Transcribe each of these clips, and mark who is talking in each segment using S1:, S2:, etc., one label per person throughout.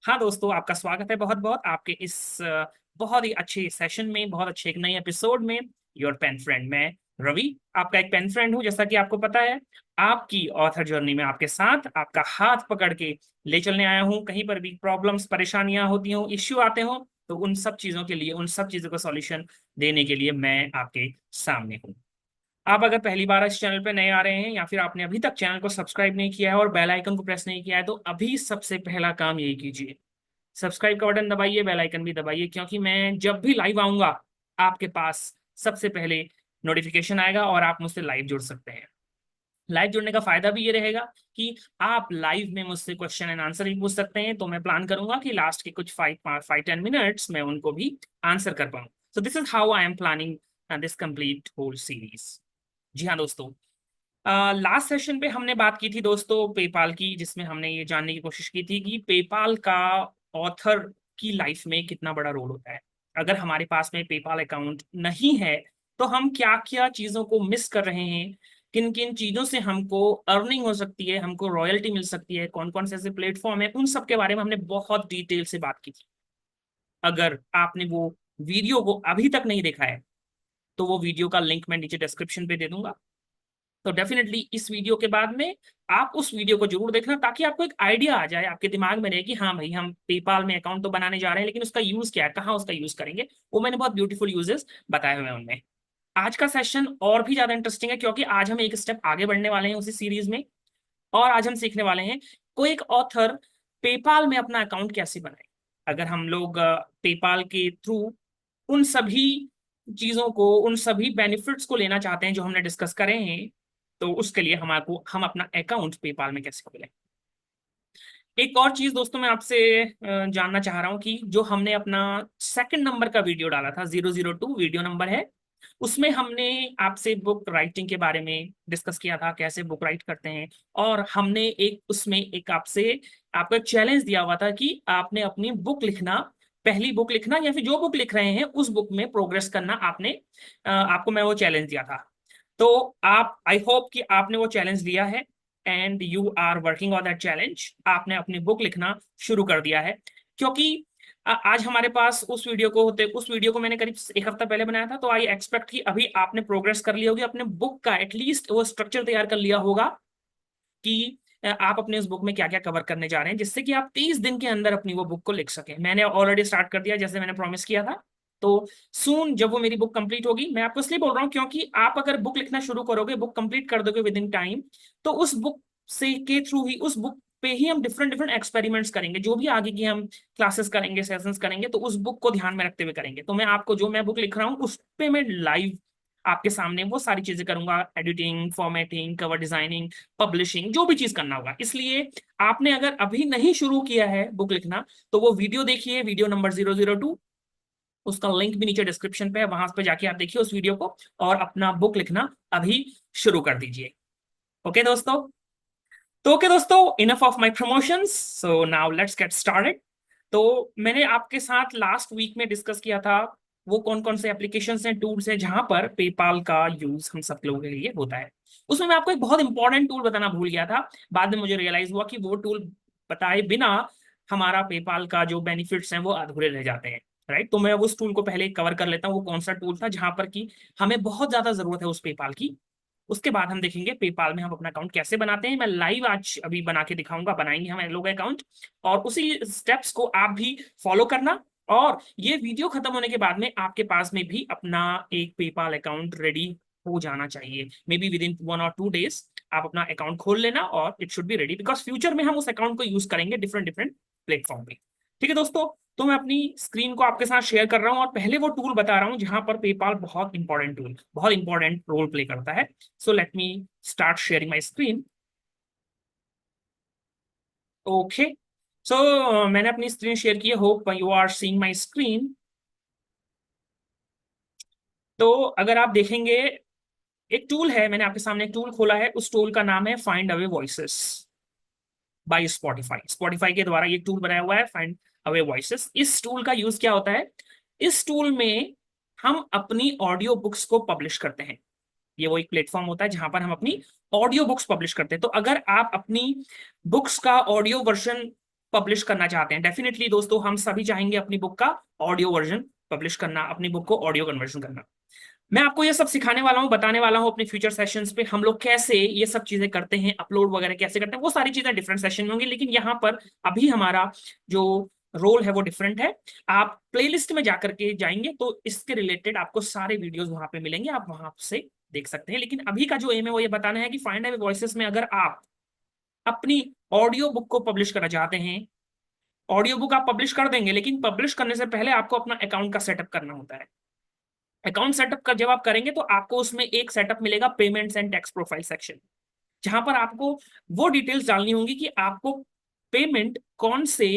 S1: हाँ दोस्तों, आपका स्वागत है बहुत बहुत आपके इस बहुत ही अच्छे सेशन में, बहुत अच्छे एक नए एपिसोड में। योर पेन फ्रेंड, मैं रवि आपका एक पेन फ्रेंड हूँ। जैसा कि आपको पता है, आपकी ऑथर जर्नी में आपके साथ आपका हाथ पकड़ के ले चलने आया हूँ। कहीं पर भी प्रॉब्लम्स, परेशानियां होती हों, इश्यू आते हों, तो उन सब चीज़ों के लिए, उन सब चीज़ों का सॉल्यूशन देने के लिए मैं आपके सामने हूँ। आप अगर पहली बार इस चैनल पे नए आ रहे हैं या फिर आपने अभी तक चैनल को सब्सक्राइब नहीं किया है और बेल आइकन को प्रेस नहीं किया है, तो अभी सबसे पहला काम यही कीजिए, सब्सक्राइब का बटन दबाइए, बेल आइकन भी दबाइए, क्योंकि मैं जब भी लाइव आऊंगा आपके पास सबसे पहले नोटिफिकेशन आएगा और आप मुझसे लाइव जुड़ सकते हैं। लाइव जुड़ने का फायदा भी ये रहेगा कि आप लाइव में मुझसे क्वेश्चन एंड आंसर भी पूछ सकते हैं, तो मैं प्लान करूंगा कि लास्ट के कुछ 5-10 मिनट्स में उनको भी आंसर कर पाऊँ। So this is how I am planning this complete whole series. जी हाँ दोस्तों, लास्ट सेशन पे हमने बात की थी दोस्तों पेपाल की, जिसमें हमने ये जानने की कोशिश की थी कि पेपाल का ऑथर की लाइफ में कितना बड़ा रोल होता है। अगर हमारे पास में पेपाल अकाउंट नहीं है तो हम क्या क्या चीज़ों को मिस कर रहे हैं, किन किन चीज़ों से हमको अर्निंग हो सकती है, हमको रॉयल्टी मिल सकती है, कौन कौन से ऐसे प्लेटफॉर्म है, उन सब के बारे में हमने बहुत डिटेल से बात की थी। अगर आपने वो वीडियो को अभी तक नहीं देखा है तो वो वीडियो का लिंक मैं नीचे डिस्क्रिप्शन पे दे दूंगा। तो डेफिनेटली इस वीडियो के बाद में आप उस वीडियो को जरूर देखना, ताकि आपको एक आइडिया आ जाए, आपके दिमाग में रहे कि हाँ भाई, हम पेपाल में अकाउंट तो बनाने जा रहे हैं, लेकिन उसका यूज क्या है, कहाँ उसका यूज करेंगे। वो मैंने बहुत ब्यूटीफुल यूजेस बताए हुए हैं उनमें। आज का सेशन और भी ज्यादा इंटरेस्टिंग है, क्योंकि आज हम एक स्टेप आगे बढ़ने वाले हैं उसी सीरीज में। और आज हम सीखने वाले हैं कोई एक ऑथर पेपाल में अपना अकाउंट कैसे बनाए। अगर हम लोग पेपाल के थ्रू उन सभी चीजों को, उन सभी बेनिफिट्स को लेना चाहते हैं जो हमने डिस्कस करे हैं, तो उसके लिए हम अपना अकाउंट पेपाल में कैसे खोलें। एक और चीज दोस्तों मैं आपसे जानना चाह रहा हूँ कि जो हमने अपना सेकंड नंबर का वीडियो डाला था, 002 वीडियो नंबर है, उसमें हमने आपसे बुक राइटिंग के बारे में डिस्कस किया था, कैसे बुक राइट करते हैं। और हमने एक उसमें एक आपसे आपको एक चैलेंज दिया हुआ था कि आपने अपनी बुक लिखना, पहली बुक लिखना या फिर जो बुक लिख रहे हैं उस बुक में प्रोग्रेस करना। आपको मैं वो चैलेंज दिया था। तो आप, आई होप कि आपने वो चैलेंज लिया है and you are working on that challenge. आपने अपनी बुक लिखना शुरू कर दिया है, क्योंकि आज हमारे पास उस वीडियो को मैंने करीब एक हफ्ता पहले बनाया था, तो आई एक्सपेक्ट कि अभी आपने प्रोग्रेस कर ली होगी, अपने बुक का एटलीस्ट वो स्ट्रक्चर तैयार कर लिया होगा कि आप अपने उस बुक में क्या क्या कवर करने जा रहे हैं, जिससे कि आप 30 दिन के अंदर अपनी वो बुक को लिख सकें। मैंने ऑलरेडी स्टार्ट कर दिया, जैसे मैंने प्रॉमिस किया था। तो सून जब वो मेरी बुक कंप्लीट होगी, मैं आपको इसलिए बोल रहा हूँ क्योंकि आप अगर बुक लिखना शुरू करोगे, बुक कंप्लीट कर दोगे विद इन टाइम, तो उस बुक से के थ्रू ही, उस बुक पे ही हम डिफरेंट डिफरेंट एक्सपेरिमेंट्स करेंगे। जो भी आगे की हम क्लासेस करेंगे, सेशंस करेंगे, तो उस बुक को ध्यान में रखते हुए करेंगे। तो मैं आपको, जो मैं बुक लिख रहा हूँ उस पे मैं लाइव आपके सामने वो सारी चीजें करूंगा, editing, formatting, cover designing, publishing, जो भी चीज करना होगा। इसलिए आपने अगर अभी नहीं शुरू किया है बुक लिखना, तो वो वीडियो देखिए, वीडियो नंबर 002। उसका लिंक भी नीचे डिस्क्रिप्शन पे है, वहां पे जाके आप देखिए उस वीडियो को और अपना बुक लिखना अभी शुरू कर दीजिए। ओके दोस्तों, तो ओके दोस्तों, enough of my promotions, so now let's get started. तो मैंने आपके साथ लास्ट वीक में डिस्कस किया था वो कौन कौन से एप्लीकेशंस हैं, टूल्स हैं, जहां पर पेपाल का यूज हम सब लोगों के लिए होता है। उसमें मैं आपको एक बहुत इंपॉर्टेंट टूल बताना भूल गया था। बाद में मुझे रियलाइज हुआ कि वो टूल बताए बिना हमारा पेपाल का जो बेनिफिट्स हैं वो अधूरे रह जाते हैं। राइट, तो मैं उस टूल को पहले कवर कर लेता हूँ, वो कौन सा टूल था जहां पर कि हमें बहुत ज्यादा जरूरत है उस पेपाल की। उसके बाद हम देखेंगे पेपाल में हम अपना अकाउंट कैसे बनाते हैं। मैं लाइव आज अभी बना के दिखाऊंगा, बनाएंगे हम लोग अकाउंट, और उसी स्टेप्स को आप भी फॉलो करना। और ये वीडियो खत्म होने के बाद में आपके पास में भी अपना एक पेपाल अकाउंट रेडी हो जाना चाहिए। मे बी विद इन 1 और 2 डेज आप अपना अकाउंट खोल लेना और it should be ready, because future में हम उस अकाउंट को यूज करेंगे डिफरेंट डिफरेंट प्लेटफॉर्म पे। ठीक है दोस्तों, तो मैं अपनी स्क्रीन को आपके साथ शेयर कर रहा हूं और पहले वो टूल बता रहा हूं जहां पर पेपाल बहुत इंपॉर्टेंट टूल, बहुत इंपॉर्टेंट रोल प्ले करता है। So let me start sharing my screen. Okay, so मैंने अपनी स्क्रीन शेयर की है, hope you are seeing my screen. तो अगर आप देखेंगे, एक टूल है, मैंने आपके सामने एक टूल खोला है, उस टूल का नाम है find away voices by Spotify. Spotify के द्वारा ये टूल बनाया हुआ है, फाइंड अवे वॉइसेस। इस टूल का यूज क्या होता है, इस टूल में हम अपनी ऑडियो बुक्स को पब्लिश करते हैं। ये वो एक प्लेटफॉर्म होता है जहां पर हम अपनी ऑडियो बुक्स पब्लिश करते हैं। तो अगर आप अपनी बुक्स का ऑडियो वर्जन पब्लिश करना चाहते हैं, डेफिनेटली दोस्तों हम सभी चाहेंगे अपनी बुक का ऑडियो वर्जन पब्लिश करना, अपनी बुक को ऑडियो कन्वर्जन करना। मैं आपको ये सब सिखाने वाला हूँ, बताने वाला हूँ अपने फ्यूचर सेशंस पे हम लोग कैसे ये सब चीजें करते हैं, अपलोड वगैरह कैसे करते हैं, वो सारी चीजें डिफरेंट सेशन में होंगी। लेकिन यहाँ पर अभी हमारा जो रोल है वो डिफरेंट है। आप प्लेलिस्ट में जाकर के जाएंगे तो इसके रिलेटेड आपको सारे वीडियोस वहां पे मिलेंगे, आप वहां से देख सकते हैं। लेकिन अभी का जो एम है वो ये बताना है कि फाइंड अवे वॉइसेस में अगर आप अपनी ऑडियो बुक को पब्लिश करना चाहते हैं, ऑडियो बुक आप पब्लिश कर देंगे, लेकिन पब्लिश करने से पहले आपको अपना अकाउंट का सेटअप करना होता है। अकाउंट सेटअप का जब आप करेंगे तो आपको उसमें एक सेटअप मिलेगा, payments and tax profile section, जहां पर आपको वो डिटेल्स डालनी होंगी कि आपको पेमेंट कौन से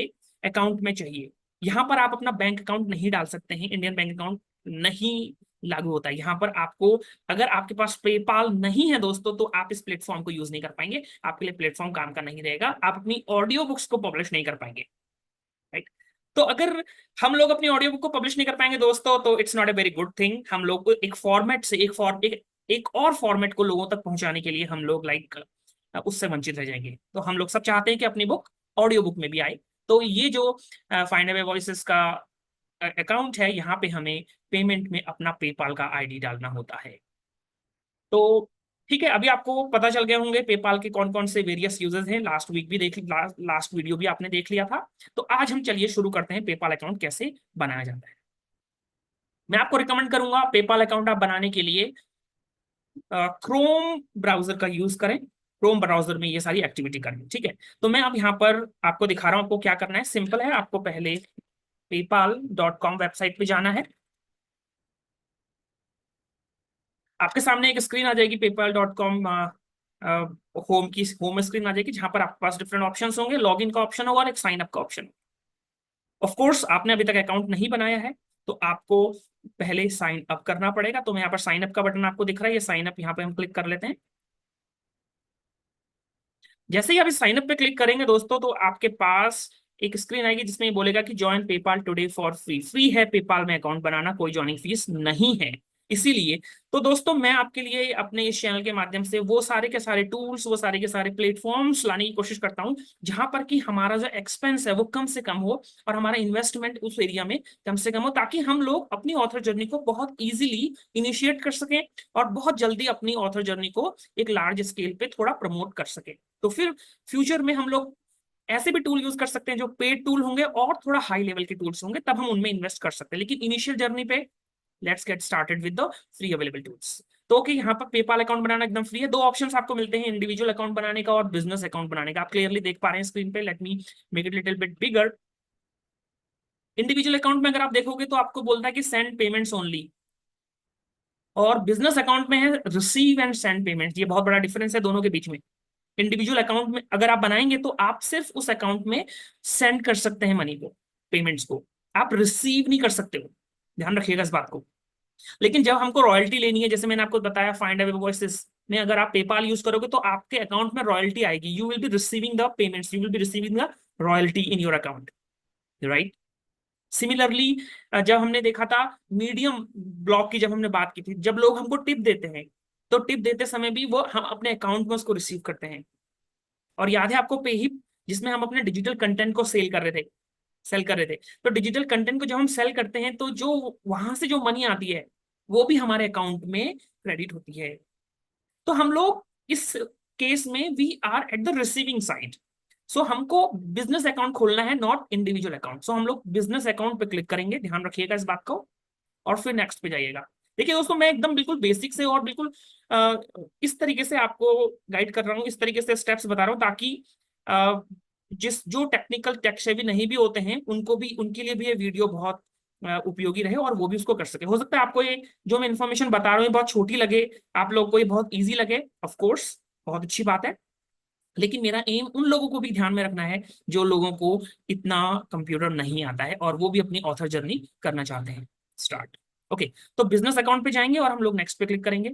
S1: अकाउंट में चाहिए। यहां पर आप अपना बैंक अकाउंट नहीं डाल सकते हैं, इंडियन बैंक अकाउंट नहीं लागू होता है यहाँ पर आपको। अगर आपके पास पेपाल नहीं है दोस्तों तो आप इस प्लेटफॉर्म को यूज नहीं कर पाएंगे, आपके लिए प्लेटफॉर्म काम का नहीं रहेगा, आप अपनी ऑडियो बुक्स को पब्लिश नहीं कर पाएंगे, राइट। तो अगर हम लोग अपनी ऑडियो बुक को पब्लिश नहीं कर पाएंगे दोस्तों तो it's not a very good thing. हम लोग को एक फॉर्मेट से एक और फॉर्मेट को लोगों तक पहुंचाने के लिए हम लोग उससे वंचित रह जाएंगे। तो हम लोग सब चाहते हैं कि अपनी बुक ऑडियो बुक में भी आए। तो ये जो फाइंड अवे वॉइसेस का अकाउंट है, यहाँ पे हमें पेमेंट में अपना पेपाल का आईडी डालना होता है। तो ठीक है, अभी आपको पता चल गए होंगे पेपाल के कौन कौन से वेरियस यूजर्स हैं, लास्ट वीक भी लास्ट वीडियो भी आपने देख लिया था। तो आज हम चलिए शुरू करते हैं पेपाल अकाउंट कैसे बनाया जाता है। मैं आपको रिकमेंड करूंगा पेपाल अकाउंट आप बनाने के लिए क्रोम ब्राउजर का यूज करें, क्रोम ब्राउजर में ये सारी एक्टिविटी करनी, ठीक है। तो मैं अब यहाँ पर आपको दिखा रहा हूँ आपको क्या करना है। सिंपल है, आपको पहले paypal.com वेबसाइट पे जाना है। आपके सामने एक स्क्रीन आ जाएगी paypal.com होम स्क्रीन आ जाएगी, जहां पर आपके पास डिफरेंट ऑप्शंस होंगे, लॉगिन का ऑप्शन होगा और एक साइन अप का ऑप्शन। ऑफ कोर्स आपने अभी तक अकाउंट नहीं बनाया है तो आपको पहले साइन अप करना पड़ेगा। तो मैं यहाँ पर साइन अप का बटन आपको दिख रहा है, ये साइन अप यहाँ पे हम क्लिक कर लेते हैं। जैसे ही आप इस साइन अप पे क्लिक करेंगे दोस्तों तो आपके पास एक स्क्रीन आएगी जिसमें ये बोलेगा कि join PayPal today for free. Free है पेपाल में अकाउंट बनाना, कोई ज्वाइनिंग फीस नहीं है। इसीलिए तो दोस्तों मैं आपके लिए अपने इस चैनल के माध्यम से वो सारे के सारे टूल्स, वो सारे के सारे प्लेटफॉर्म्स लाने की कोशिश करता हूं जहां पर कि हमारा जो एक्सपेंस है वो कम से कम हो और हमारा इन्वेस्टमेंट उस एरिया में कम से कम हो, ताकि हम लोग अपनी ऑथर जर्नी को बहुत इजीली इनिशिएट कर सकें और बहुत जल्दी अपनी ऑथर जर्नी को एक लार्ज स्केल पे थोड़ा प्रमोट कर सकें। तो फिर फ्यूचर में हम लोग ऐसे भी टूल यूज कर सकते हैं जो पेड टूल होंगे और थोड़ा हाई लेवल के टूल्स होंगे, तब हम उनमें इन्वेस्ट कर सकते हैं। लेकिन इनिशियल जर्नी पे let's get started with the free available tools. तो ओके, यहाँ पर पेपाल अकाउंट बनाना एकदम फ्री है। दो ऑप्शंस आपको मिलते हैं, इंडिविजुअल अकाउंट बनाने का और बिजनेस अकाउंट बनाने का। आप क्लियरली देख पा रहे हैं स्क्रीन पे, let me make it little bit bigger. Individual account में अगर आप देखोगे तो आपको बोलता है कि सेंड पेमेंट्स ओनली, और बिजनेस अकाउंट में है रिसीव एंड सेंड पेमेंट। ये बहुत बड़ा डिफरेंस है दोनों के बीच में। इंडिविजुअल अकाउंट में अगर आप बनाएंगे तो आप सिर्फ उस अकाउंट में सेंड कर सकते हैं मनी को, पेमेंट्स को, आप रिसीव नहीं कर सकते हो, ध्यान रखिएगा इस बात को। लेकिन जब हमको रॉयल्टी लेनी है, जैसे मैंने आपको बताया फाइंड अवे वॉइसेस में अगर आप पेपाल यूज करोगे तो आपके अकाउंट में रॉयल्टी आएगी, you will be receiving the payments, you will be receiving the royalty in your account, right. Similarly जब हमने देखा था मीडियम ब्लॉग की, जब हमने बात की थी, जब लोग हमको टिप देते हैं तो टिप देते समय भी वो हम अपने अकाउंट में उसको रिसीव करते हैं। और याद है आपको पेहिप, जिसमें हम अपने डिजिटल कंटेंट को सेल कर रहे थे। तो डिजिटल कंटेंट को जब हम सेल करते हैं तो जो वहां से जो मनी आती है वो भी हमारे अकाउंट में क्रेडिट होती है। तो हम लोग इस केस में we are at the receiving side. So हमको बिजनेस अकाउंट खोलना है, नॉट इंडिविजुअल अकाउंट। सो हम लोग बिजनेस अकाउंट पे क्लिक करेंगे, ध्यान रखिएगा इस बात को, और फिर नेक्स्ट पे जाइएगा। देखिए दोस्तों, मैं एकदम बिल्कुल बेसिक से और बिल्कुल इस तरीके से आपको गाइड कर रहा हूँ, इस तरीके से स्टेप्स बता रहा हूँ ताकि जिस जो टेक्निकल टेक सेवी नहीं भी होते हैं उनको भी, उनके लिए भी ये वीडियो बहुत उपयोगी रहे और वो भी उसको कर सके। हो सकता है आपको ये जो मैं इन्फॉर्मेशन बता रहा हूँ बहुत छोटी लगे, आप लोग को ये बहुत ईजी लगे, ऑफ कोर्स बहुत अच्छी बात है। लेकिन मेरा एम उन लोगों को भी ध्यान में रखना है जो लोगों को इतना कंप्यूटर नहीं आता है और वो भी अपनी ऑथर जर्नी करना चाहते हैं स्टार्ट। ओके, तो बिजनेस अकाउंट पे जाएंगे और हम लोग नेक्स्ट पे क्लिक करेंगे।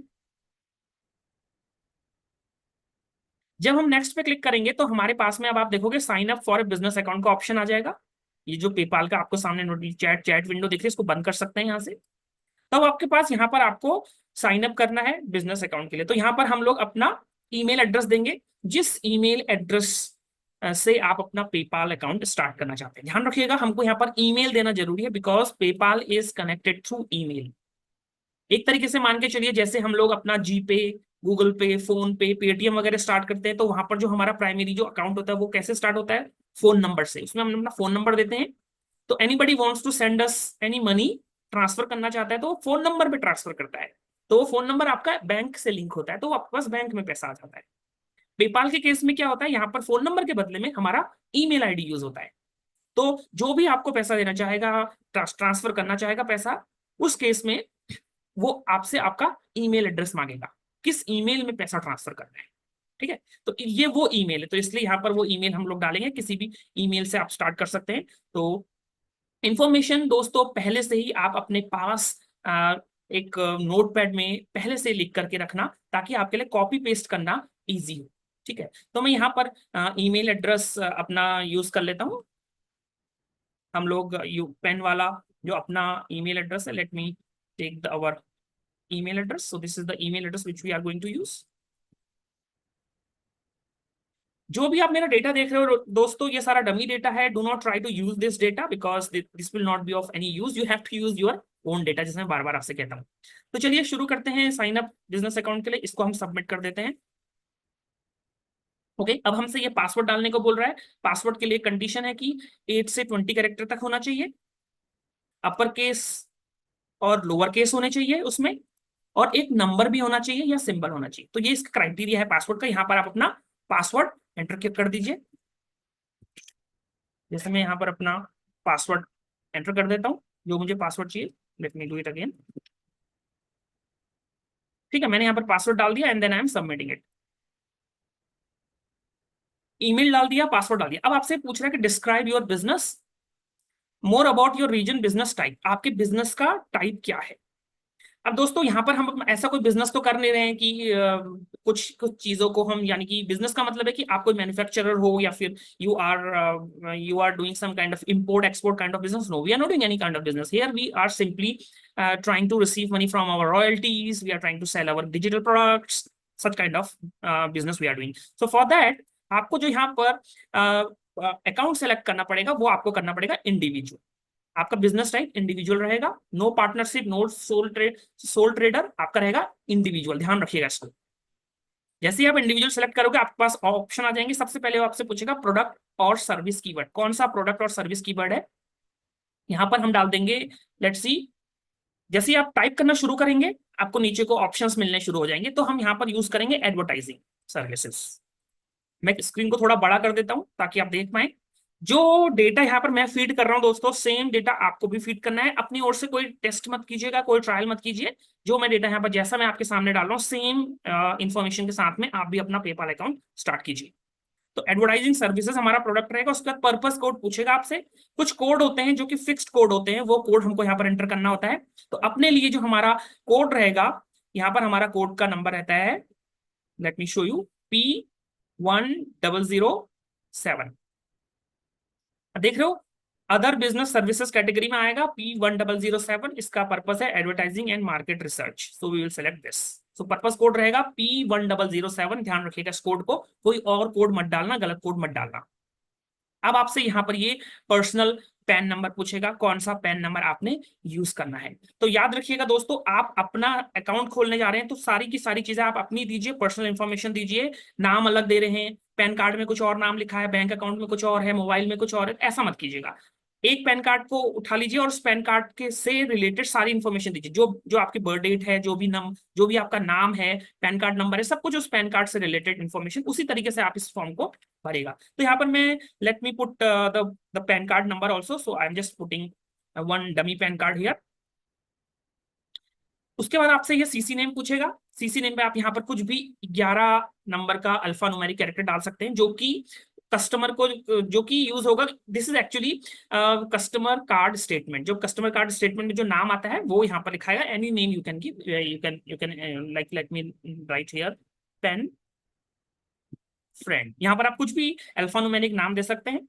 S1: जब हम नेक्स्ट पे क्लिक करेंगे तो हमारे पास में अब आप देखोगे sign up for a business account का ऑप्शन आ जाएगा। ये जो पेपाल का आपको सामने नोटिस चैट चैट विंडो दिख रही है, इसको बंद कर सकते हैं यहाँ से। तब आपके पास यहाँ पर आपको साइन अप करना है बिजनेस अकाउंट के लिए। तो यहाँ पर हम लोग अपना ईमेल एड्रेस देंगे, जिस ईमेल एड्रेस से आप अपना पेपाल अकाउंट स्टार्ट करना चाहते हैं। ध्यान रखिएगा, हमको यहाँ पर ईमेल देना जरूरी है, because PayPal is connected through email. एक तरीके से मान के चलिए, जैसे हम लोग अपना जीपे, गूगल पे, फोन पे, पेटीएम वगैरह स्टार्ट करते हैं, तो वहां पर जो हमारा प्राइमरी जो अकाउंट होता है वो कैसे स्टार्ट होता है, फोन नंबर से। उसमें हम अपना फोन नंबर देते हैं। तो anybody wants to send us any money, transfer करना चाहता है तो फोन नंबर पे ट्रांसफर करता है। तो वो फोन नंबर आपका बैंक से लिंक होता है, तो आपके पास बैंक में पैसा आ जाता है। पेपाल के केस में क्या होता है, यहाँ पर फोन नंबर के बदले में हमारा ईमेल आईडी यूज होता है। तो जो भी आपको पैसा देना चाहेगा, ट्रांसफर करना चाहेगा पैसा, उस केस में वो आपसे आपका ईमेल एड्रेस मांगेगा, किस ईमेल में पैसा ट्रांसफर करना है। ठीक है, तो ये वो ईमेल है, तो इसलिए यहाँ पर वो ईमेल हम लोग डालेंगे। किसी भी ईमेल से आप स्टार्ट कर सकते हैं। तो इंफॉर्मेशन दोस्तों पहले से ही आप अपने पास एक नोटपैड में पहले से लिख करके रखना, ताकि आपके लिए कॉपी पेस्ट करना इजी हो। ठीक है, तो मैं यहाँ पर ईमेल एड्रेस अपना यूज कर लेता हूँ। हम लोग पेन वाला जो अपना ईमेल एड्रेस है, let me take the our email address. So this is the email address which we are going to use. जो भी आप मेरा डेटा देख रहे हो दोस्तों, ये सारा डमी डेटा है। Do not try to use this data, because this will not be of any use. You have to use your own data, जैसे मैं बार बार आपसे कहता हूँ। तो चलिए शुरू करते हैं साइन अप बिजनेस अकाउंट के लिए। इसको हम सबमिट कर देते हैं। ओके, अब हमसे ये पासवर्ड डालने को बोल रहा है। पासवर्ड के लिए कंडीशन है कि 8 से 20 कैरेक्टर तक होना चाहिए, अपर केस और लोअर केस होने चाहिए उसमें, और एक नंबर भी होना चाहिए या सिंबल होना चाहिए। तो ये इसका क्राइटेरिया है पासवर्ड का। यहाँ पर आप अपना पासवर्ड एंटर कर दीजिए। जैसे मैं यहाँ पर अपना पासवर्ड एंटर कर देता हूँ, जो मुझे पासवर्ड चाहिए। Let me do it again. ठीक है, मैंने यहाँ पर पासवर्ड डाल दिया and then I am submitting it. Email डाल दिया, पासवर्ड डाल दिया। अब आपसे पूछ रहा है कि describe your business, more about your region, business type. आपके बिजनेस का टाइप क्या है। अब दोस्तों यहाँ पर हम ऐसा कोई बिजनेस तो कर नहीं रहे हैं कि कुछ कुछ चीजों को हम, यानी कि बिजनेस का मतलब है कि आप कोई मैन्युफैक्चरर हो, या फिर you are doing some kind of import export kind of business. No, we are not doing any kind of business here. We are simply trying to receive money from our royalties. We are trying to sell our digital products, such kind of business we are doing. So for that आपको जो यहाँ पर account select करना पड़ेगा, वो आपको करना पड़ेगा इंडिविजुअल। आपका बिजनेस टाइप इंडिविजुअल रहेगा। No partnership, no sole trader, आपका रहेगा इंडिविजुअल। ध्यान रखिएगा इसको। जैसे ही आप इंडिविजुअल सेलेक्ट करोगे, आपके पास ऑप्शन आ जाएंगे। सबसे पहले वो आपसे पूछेगा प्रोडक्ट और सर्विस कीवर्ड, कौन सा प्रोडक्ट और सर्विस कीवर्ड है। यहाँ पर हम डाल देंगे, लेट्स सी। जैसे ही आप टाइप करना शुरू करेंगे, आपको नीचे को ऑप्शंस मिलने शुरू हो जाएंगे। तो हम यहाँ पर यूज करेंगे एडवर्टाइजिंग सर्विसेज। मैं स्क्रीन को थोड़ा बड़ा कर देता हूं ताकि आप देख पाए। जो डेटा यहाँ पर मैं फीड कर रहा हूं दोस्तों, सेम डेटा आपको भी फीड करना है। अपनी ओर से कोई टेस्ट मत कीजिएगा, कोई ट्रायल मत कीजिए। जो मैं डेटा यहाँ पर जैसा मैं आपके सामने डाल रहा हूँ, सेम इंफॉर्मेशन के साथ में आप भी अपना पेपाल अकाउंट स्टार्ट कीजिए। तो एडवर्टाइजिंग सर्विसेज हमारा प्रोडक्ट रहेगा। उसके बाद पर्पस कोड पूछेगा आपसे। कुछ कोड होते हैं जो कि फिक्स्ड कोड होते हैं, वो कोड हमको यहाँ पर एंटर करना होता है। तो अपने लिए जो हमारा कोड रहेगा, यहाँ पर हमारा कोड का नंबर रहता है, let me show you, P1007। देख रहे हो, अदर बिजनेस सर्विसेज कैटेगरी में आएगा P1007। इसका पर्पस है advertising and market research. So we will select this. So purpose code रहेगा P1007। ध्यान रखिएगा इस कोड को, कोई और कोड मत डालना, गलत कोड मत डालना। अब आपसे यहाँ पर ये पर्सनल पैन नंबर पूछेगा, कौन सा पैन नंबर आपने यूज करना है। तो याद रखिएगा दोस्तों, आप अपना अकाउंट खोलने जा रहे हैं तो सारी की सारी चीजें आप अपनी दीजिए, पर्सनल इंफॉर्मेशन दीजिए। नाम अलग दे रहे हैं, पैन कार्ड में कुछ और नाम लिखा है, बैंक अकाउंट में कुछ और है, मोबाइल में कुछ और है, ऐसा मत कीजिएगा। एक पैन कार्ड को उठा लीजिए और उस पैन कार्ड के से रिलेटेड सारी इंफॉर्मेशन दीजिए। जो जो आपकी बर्थ डेट है, जो भी आपका नाम है, पैन कार्ड नंबर है, सब कुछ उस पैन कार्ड से रिलेटेड इंफॉर्मेशन, उसी तरीके से आप इस फॉर्म को भरेगा। तो यहाँ पर मैं, let me put the pan card number also. So I am just putting one dummy pan card here. उसके बाद आपसे ये सीसी नेम पूछेगा। सीसी नेम पे आप यहाँ पर कुछ भी 11 नंबर का अल्फा न्यूमेरिक कैरेक्टर डाल सकते हैं, जो कि कस्टमर को, जो कि यूज होगा। This is actually customer card statement. जो कस्टमर कार्ड स्टेटमेंट में जो नाम आता है वो यहाँ पर लिखाएगा। Any name you can give, you can like, let me write here, pen friend. यहाँ पर आप कुछ भी अल्फा न्यूमेरिक नाम दे सकते हैं।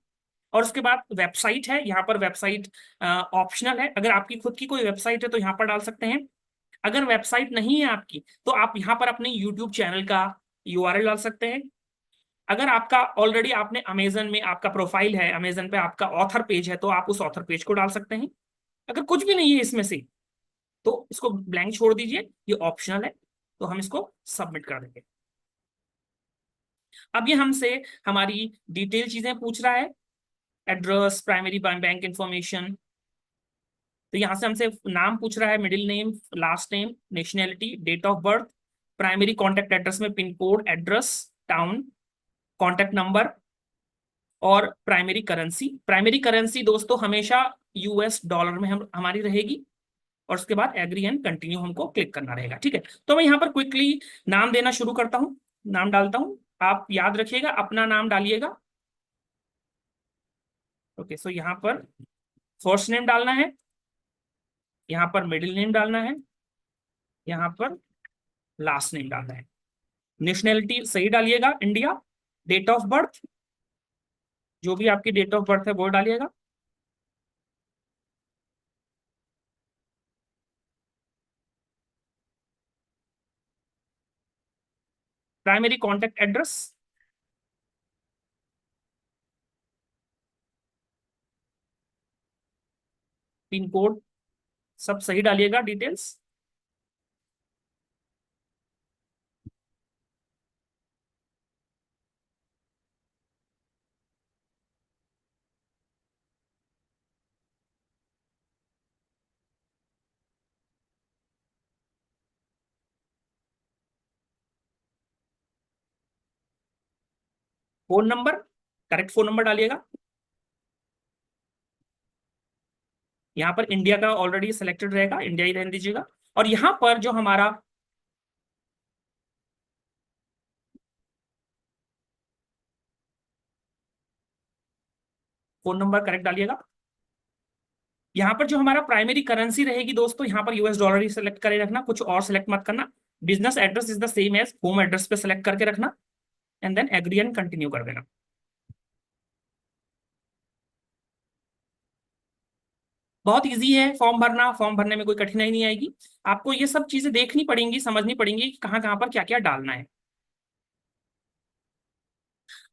S1: और उसके बाद वेबसाइट है, यहाँ पर वेबसाइट ऑप्शनल है। अगर आपकी खुद की कोई वेबसाइट है तो यहाँ पर डाल सकते हैं। अगर वेबसाइट नहीं है आपकी, तो आप यहाँ पर अपने यूट्यूब चैनल का यूआरएल डाल सकते हैं। अगर आपका ऑलरेडी आपने अमेजन में आपका प्रोफाइल है, अमेजन पे आपका ऑथर पेज है, तो आप उस ऑथर पेज को डाल सकते हैं। अगर कुछ भी नहीं है इसमें से तो इसको ब्लैंक छोड़ दीजिए, ये ऑप्शनल है, तो हम इसको सबमिट कर देंगे। अब ये हमसे हमारी डिटेल चीजें पूछ रहा है, एड्रेस, प्राइमरी बैंक इंफॉर्मेशन। तो यहाँ से हमसे नाम पूछ रहा है, middle name, last name, nationality, date of birth, primary contact address में pin code, address, town, contact number और प्राइमरी करेंसी। प्राइमरी करेंसी दोस्तों हमेशा यूएस डॉलर में हम हमारी रहेगी। और उसके बाद एग्री एंड कंटिन्यू हमको क्लिक करना रहेगा। ठीक है, तो मैं यहाँ पर क्विकली नाम देना शुरू करता हूँ, नाम डालता हूँ। आप याद रखिएगा, अपना नाम डालिएगा। ओके, सो यहाँ पर फर्स्ट नेम डालना है, यहाँ पर मिडिल नेम डालना है, यहाँ पर लास्ट नेम डालना है। नेशनैलिटी सही डालिएगा, इंडिया। डेट ऑफ बर्थ, जो भी आपकी डेट ऑफ बर्थ है वो डालिएगा। Primary contact address, pin code, सब सही डालिएगा details. Phone number, correct phone number डालिएगा। यहाँ पर इंडिया का ऑलरेडी सिलेक्टेड रहेगा, इंडिया ही रहने दीजिएगा। और यहाँ पर जो हमारा फोन नंबर करेक्ट डालिएगा। यहाँ पर जो हमारा प्राइमरी करेंसी रहेगी दोस्तों, यहाँ पर यूएस डॉलर ही सेलेक्ट करे रखना, कुछ और सेलेक्ट मत करना। Business address is the same as home address पे सेलेक्ट करके रखना, and then agree and continue कर देना। बहुत इजी है फॉर्म भरना, फॉर्म भरने में कोई कठिनाई नहीं आएगी। आपको ये सब चीजें देखनी पड़ेंगी, समझनी पड़ेंगी कि कहाँ कहाँ पर क्या क्या डालना है।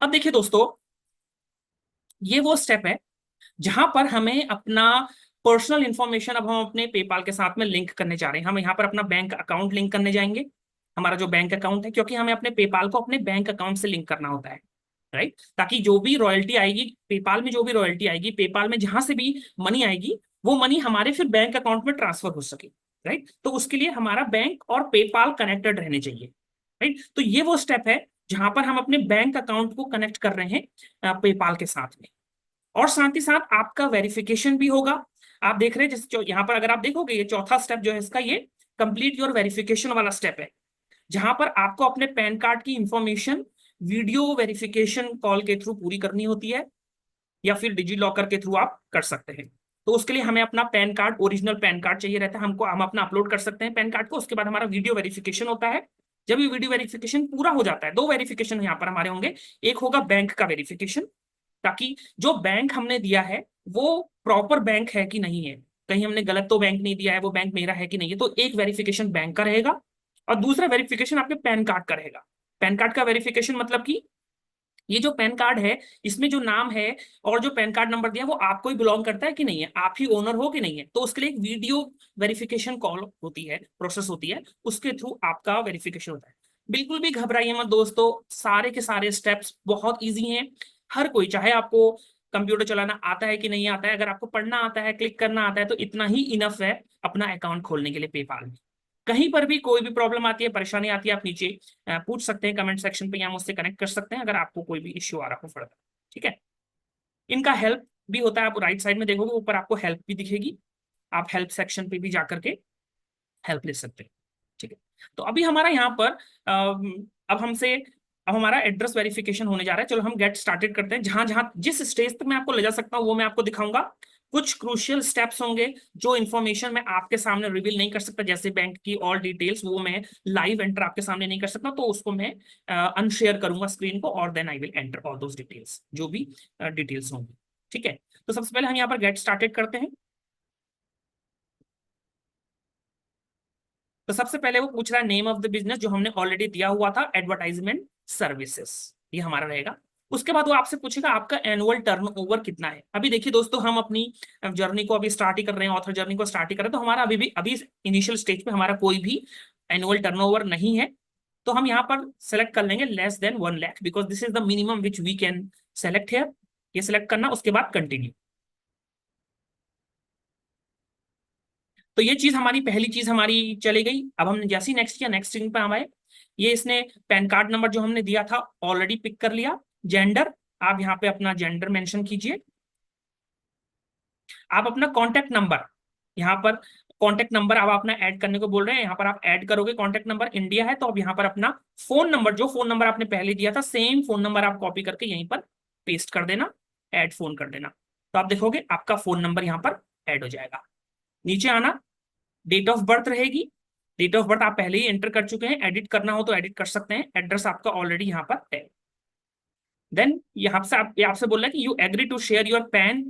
S1: अब देखिए दोस्तों, ये वो स्टेप है जहां पर हमें अपना पर्सनल इंफॉर्मेशन अब हम अपने पेपाल के साथ में लिंक करने जा रहे हैं। हम यहाँ पर अपना बैंक अकाउंट लिंक करने जाएंगे, हमारा जो बैंक अकाउंट है, क्योंकि हमें अपने पेपाल को अपने बैंक अकाउंट से लिंक करना होता है, राइट। ताकि जो भी रॉयल्टी आएगी पेपाल में, जो भी रॉयल्टी आएगी पेपाल में, जहां से भी मनी आएगी, वो मनी हमारे फिर बैंक अकाउंट में ट्रांसफर हो सके, राइट। तो उसके लिए हमारा बैंक और पेपाल कनेक्टेड रहने चाहिए, राइट। तो ये वो स्टेप है जहां पर हम अपने बैंक अकाउंट को कनेक्ट कर रहे हैं पेपाल के साथ में। और साथ ही साथ आपका वेरिफिकेशन भी होगा। आप देख रहे हैं जैसे यहाँ पर अगर आप देखोगे, ये चौथा स्टेप जो है इसका, ये कंप्लीट योर वेरिफिकेशन वाला स्टेप है, जहां पर आपको अपने पैन कार्ड की इंफॉर्मेशन वीडियो वेरिफिकेशन कॉल के थ्रू पूरी करनी होती है, या फिर डिजी लॉकर के थ्रू आप कर सकते हैं। तो उसके लिए हमें अपना pan card, original pan card चाहिए रहता है हमको, हम अपना अपलोड कर सकते हैं पैन कार्ड को। उसके बाद हमारा वीडियो वेरिफिकेशन होता है। जब ये वीडियो वेरिफिकेशन पूरा हो जाता है, दो वेरिफिकेशन यहाँ पर हमारे होंगे। एक होगा बैंक का वेरिफिकेशन, ताकि जो बैंक हमने दिया है वो प्रॉपर बैंक है कि नहीं है, कहीं हमने गलत तो बैंक नहीं दिया है, वो बैंक मेरा है कि नहीं है। तो एक वेरिफिकेशन बैंक का रहेगा, और दूसरा वेरिफिकेशन आपके पैन कार्ड का रहेगा। पैन कार्ड का वेरिफिकेशन मतलब कि ये जो पैन कार्ड है, इसमें जो नाम है और जो पैन कार्ड नंबर दिया, वो आपको ही बिलोंग करता है कि नहीं है, आप ही ओनर हो कि नहीं है। तो उसके लिए एक वीडियो वेरिफिकेशन कॉल होती है, प्रोसेस होती है, उसके थ्रू आपका वेरिफिकेशन होता है। बिल्कुल भी घबराइए मत दोस्तों, सारे के सारे स्टेप्स बहुत ईजी हैं। हर कोई, चाहे आपको कंप्यूटर चलाना आता है कि नहीं आता है, अगर आपको पढ़ना आता है, क्लिक करना आता है, तो इतना ही इनफ है अपना अकाउंट खोलने के लिए पेपाल में। कहीं पर भी कोई भी प्रॉब्लम आती है, परेशानी आती है, आप नीचे पूछ सकते हैं कमेंट सेक्शन पे, या मुझसे कनेक्ट कर सकते हैं अगर आपको कोई भी इश्यू आ रहा हो फर्दर। ठीक है, इनका हेल्प भी होता है, आप राइट साइड में देखोगे ऊपर आपको हेल्प भी दिखेगी, आप हेल्प सेक्शन पे भी जाकर के हेल्प ले सकते हैं। ठीक है, तो अभी हमारा यहाँ पर अब हमसे अब हमारा एड्रेस वेरिफिकेशन होने जा रहा है। चलो हम गेट स्टार्टेड करते हैं। जहां जहां जिस स्टेज तक मैं आपको ले जा सकता हूँ वो मैं आपको दिखाऊंगा। कुछ क्रूशियल स्टेप्स होंगे जो इन्फॉर्मेशन मैं आपके सामने रिवील नहीं कर सकता, जैसे बैंक की ऑल डिटेल्स, वो मैं लाइव एंटर आपके सामने नहीं कर सकता, तो उसको मैं अनशेयर करूंगा स्क्रीन को, और then I will enter all those details, जो भी डिटेल्स होंगी। ठीक है, तो सबसे पहले हम यहाँ पर गेट स्टार्टेड करते हैं। तो सबसे पहले वो पूछ रहा है नेम ऑफ द बिजनेस, जो हमने ऑलरेडी दिया हुआ था, एडवर्टाइजमेंट सर्विसेज। ये हमारा रहेगा। उसके बाद वो आपसे पूछेगा आपका एनुअल टर्नओवर कितना है। अभी देखिए दोस्तों, हम अपनी जर्नी को अभी स्टार्ट ही कर रहे हैं, ऑथर जर्नी को स्टार्ट ही कर रहे हैं, तो हमारा अभी इनिशियल स्टेज पे हमारा कोई भी एनुअल टर्नओवर नहीं है। तो हम यहाँ पर सेलेक्ट कर लेंगे less than 1 lakh, because this is the minimum which we can select here. ये सिलेक्ट करना, उसके बाद कंटिन्यू। तो ये चीज हमारी पहली चीज हमारी चली गई। अब हमने जैसे ही नेक्स्ट किया, नेक्स्ट स्क्रीन पे हम आए, ये इसने पैन कार्ड नंबर जो हमने दिया था ऑलरेडी पिक कर लिया। जेंडर, आप यहाँ पे अपना जेंडर मेंशन कीजिए। आप अपना कॉन्टेक्ट नंबर, यहाँ पर कॉन्टेक्ट नंबर आप अपना ऐड करने को बोल रहे हैं, यहाँ पर आप ऐड करोगे। कॉन्टेक्ट नंबर इंडिया है तो अब यहाँ पर अपना फोन नंबर, जो फोन नंबर आपने पहले दिया था सेम फोन नंबर आप कॉपी करके यहीं पर पेस्ट कर देना, ऐड फोन कर देना। तो आप देखोगे आपका फोन नंबर यहाँ पर ऐड हो जाएगा। नीचे आना, डेट ऑफ बर्थ रहेगी। डेट ऑफ बर्थ आप पहले ही एंटर कर चुके हैं, एडिट करना हो तो एडिट कर सकते हैं। एड्रेस आपका ऑलरेडी यहाँ पर है। देन यहाँ से आप आपसे बोल रहा है कि you agree to share your PAN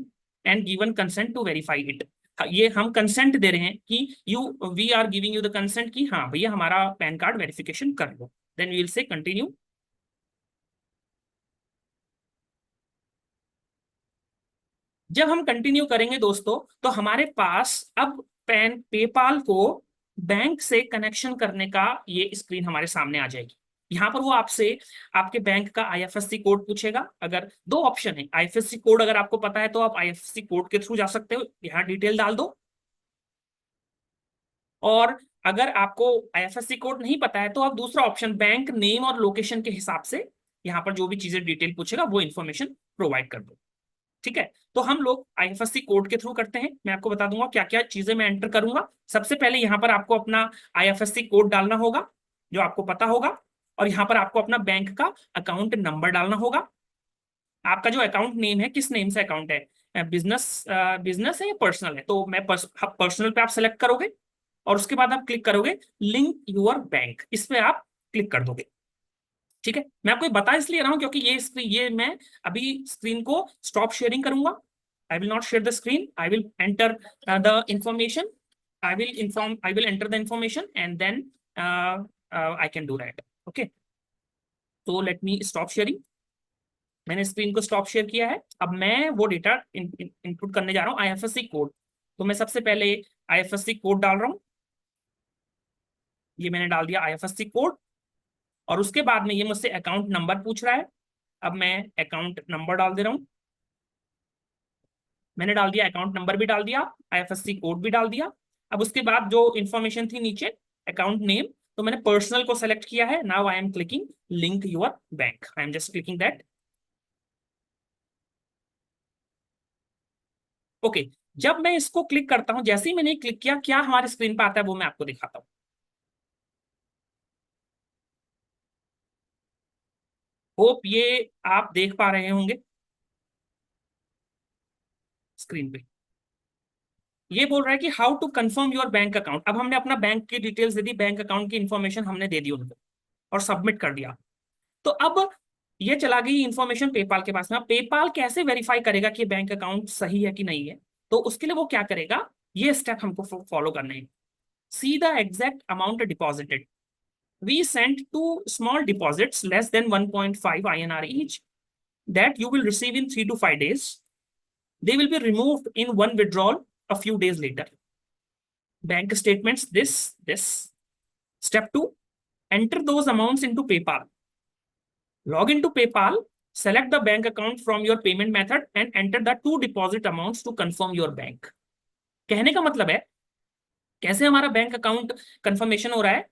S1: and given consent to verify it. ये हम कंसेंट दे रहे हैं कि we are giving you the consent कि हाँ भैया हमारा पैन कार्ड वेरिफिकेशन कर लो। Then we will say continue. जब हम कंटिन्यू करेंगे दोस्तों, तो हमारे पास अब पेपाल को बैंक से कनेक्शन करने का ये स्क्रीन हमारे सामने आ जाएगी। यहाँ पर वो आपसे आपके बैंक का आईएफएससी कोड पूछेगा। अगर दो ऑप्शन है, आईएफएससी कोड अगर आपको पता है तो आप आईएफएससी कोड के थ्रू जा सकते हो, यहाँ डिटेल डाल दो। और अगर आपको आईएफएससी कोड नहीं पता है तो आप दूसरा ऑप्शन बैंक नेम और लोकेशन के हिसाब से यहाँ पर जो भी चीजें डिटेल पूछेगा वो इन्फॉर्मेशन प्रोवाइड कर दो। ठीक है, तो हम लोग आईएफएससी कोड के थ्रू करते हैं। मैं आपको बता दूंगा क्या क्या चीजें मैं एंटर करूंगा। सबसे पहले यहाँ पर आपको अपना आईएफएससी कोड डालना होगा जो आपको पता होगा, और यहाँ पर आपको अपना बैंक का अकाउंट नंबर डालना होगा। आपका जो अकाउंट नेम है, किस नेम से अकाउंट है, बिजनेस बिजनेस है या पर्सनल है, तो मैं पर्सनल पे आप सेलेक्ट करोगे और उसके बाद आप क्लिक करोगे लिंक योर बैंक, इस पे आप क्लिक कर दोगे। ठीक है, मैं आपको बता इसलिए रहा हूं क्योंकि ये मैं अभी स्क्रीन को स्टॉप शेयरिंग करूंगा। I will not share the screen, I will enter the information, I will enter the information and then I can do that. Okay, तो लेट मी स्टॉप शेयरिंग। मैंने स्क्रीन को stop share किया है। अब मैं वो data input करने जा रहा हूँ, आईएफएससी कोड। तो मैं सबसे पहले आईएफएससी कोड डाल रहा हूँ। ये मैंने डाल दिया आईएफएससी कोड, और उसके बाद में ये मुझसे अकाउंट नंबर पूछ रहा है। अब मैं अकाउंट नंबर डाल दे रहा हूँ। मैंने डाल दिया, अकाउंट नंबर भी डाल दिया, आईएफएससी कोड भी डाल दिया। अब उसके बाद जो इन्फॉर्मेशन थी नीचे, अकाउंट नेम, तो मैंने पर्सनल को सेलेक्ट किया है। Now I am clicking link your bank, I am just clicking that. Okay, जब मैं इसको क्लिक करता हूं, जैसे ही मैंने क्लिक किया, क्या हमारे स्क्रीन पर आता है वो मैं आपको दिखाता हूं। होप ये आप देख पा रहे होंगे स्क्रीन पे। ये बोल रहा है कि how to confirm your bank account. अब हमने अपना बैंक की डिटेल्स दे दी, बैंक अकाउंट की इंफॉर्मेशन हमने दे दी उनको और सबमिट कर दिया। तो अब ये चला गई इंफॉर्मेशन पेपाल के पास में। पेपाल कैसे वेरीफाई करेगा कि बैंक अकाउंट सही है कि नहीं है, तो उसके लिए वो क्या करेगा, ये स्टेप हमको फॉलो करने हैं। See the exact amount deposited. We sent two small deposits less than 1.5 INR each that you will receive in 3 to 5 days. They will be removed in one withdrawal a few days later. Bank statements, this. Step 2, enter those amounts into PayPal. Log into PayPal, select the bank account from your payment method and enter the two deposit amounts to confirm your bank. कहने का मतलब है कैसे हमारा bank account confirmation हो रहा है।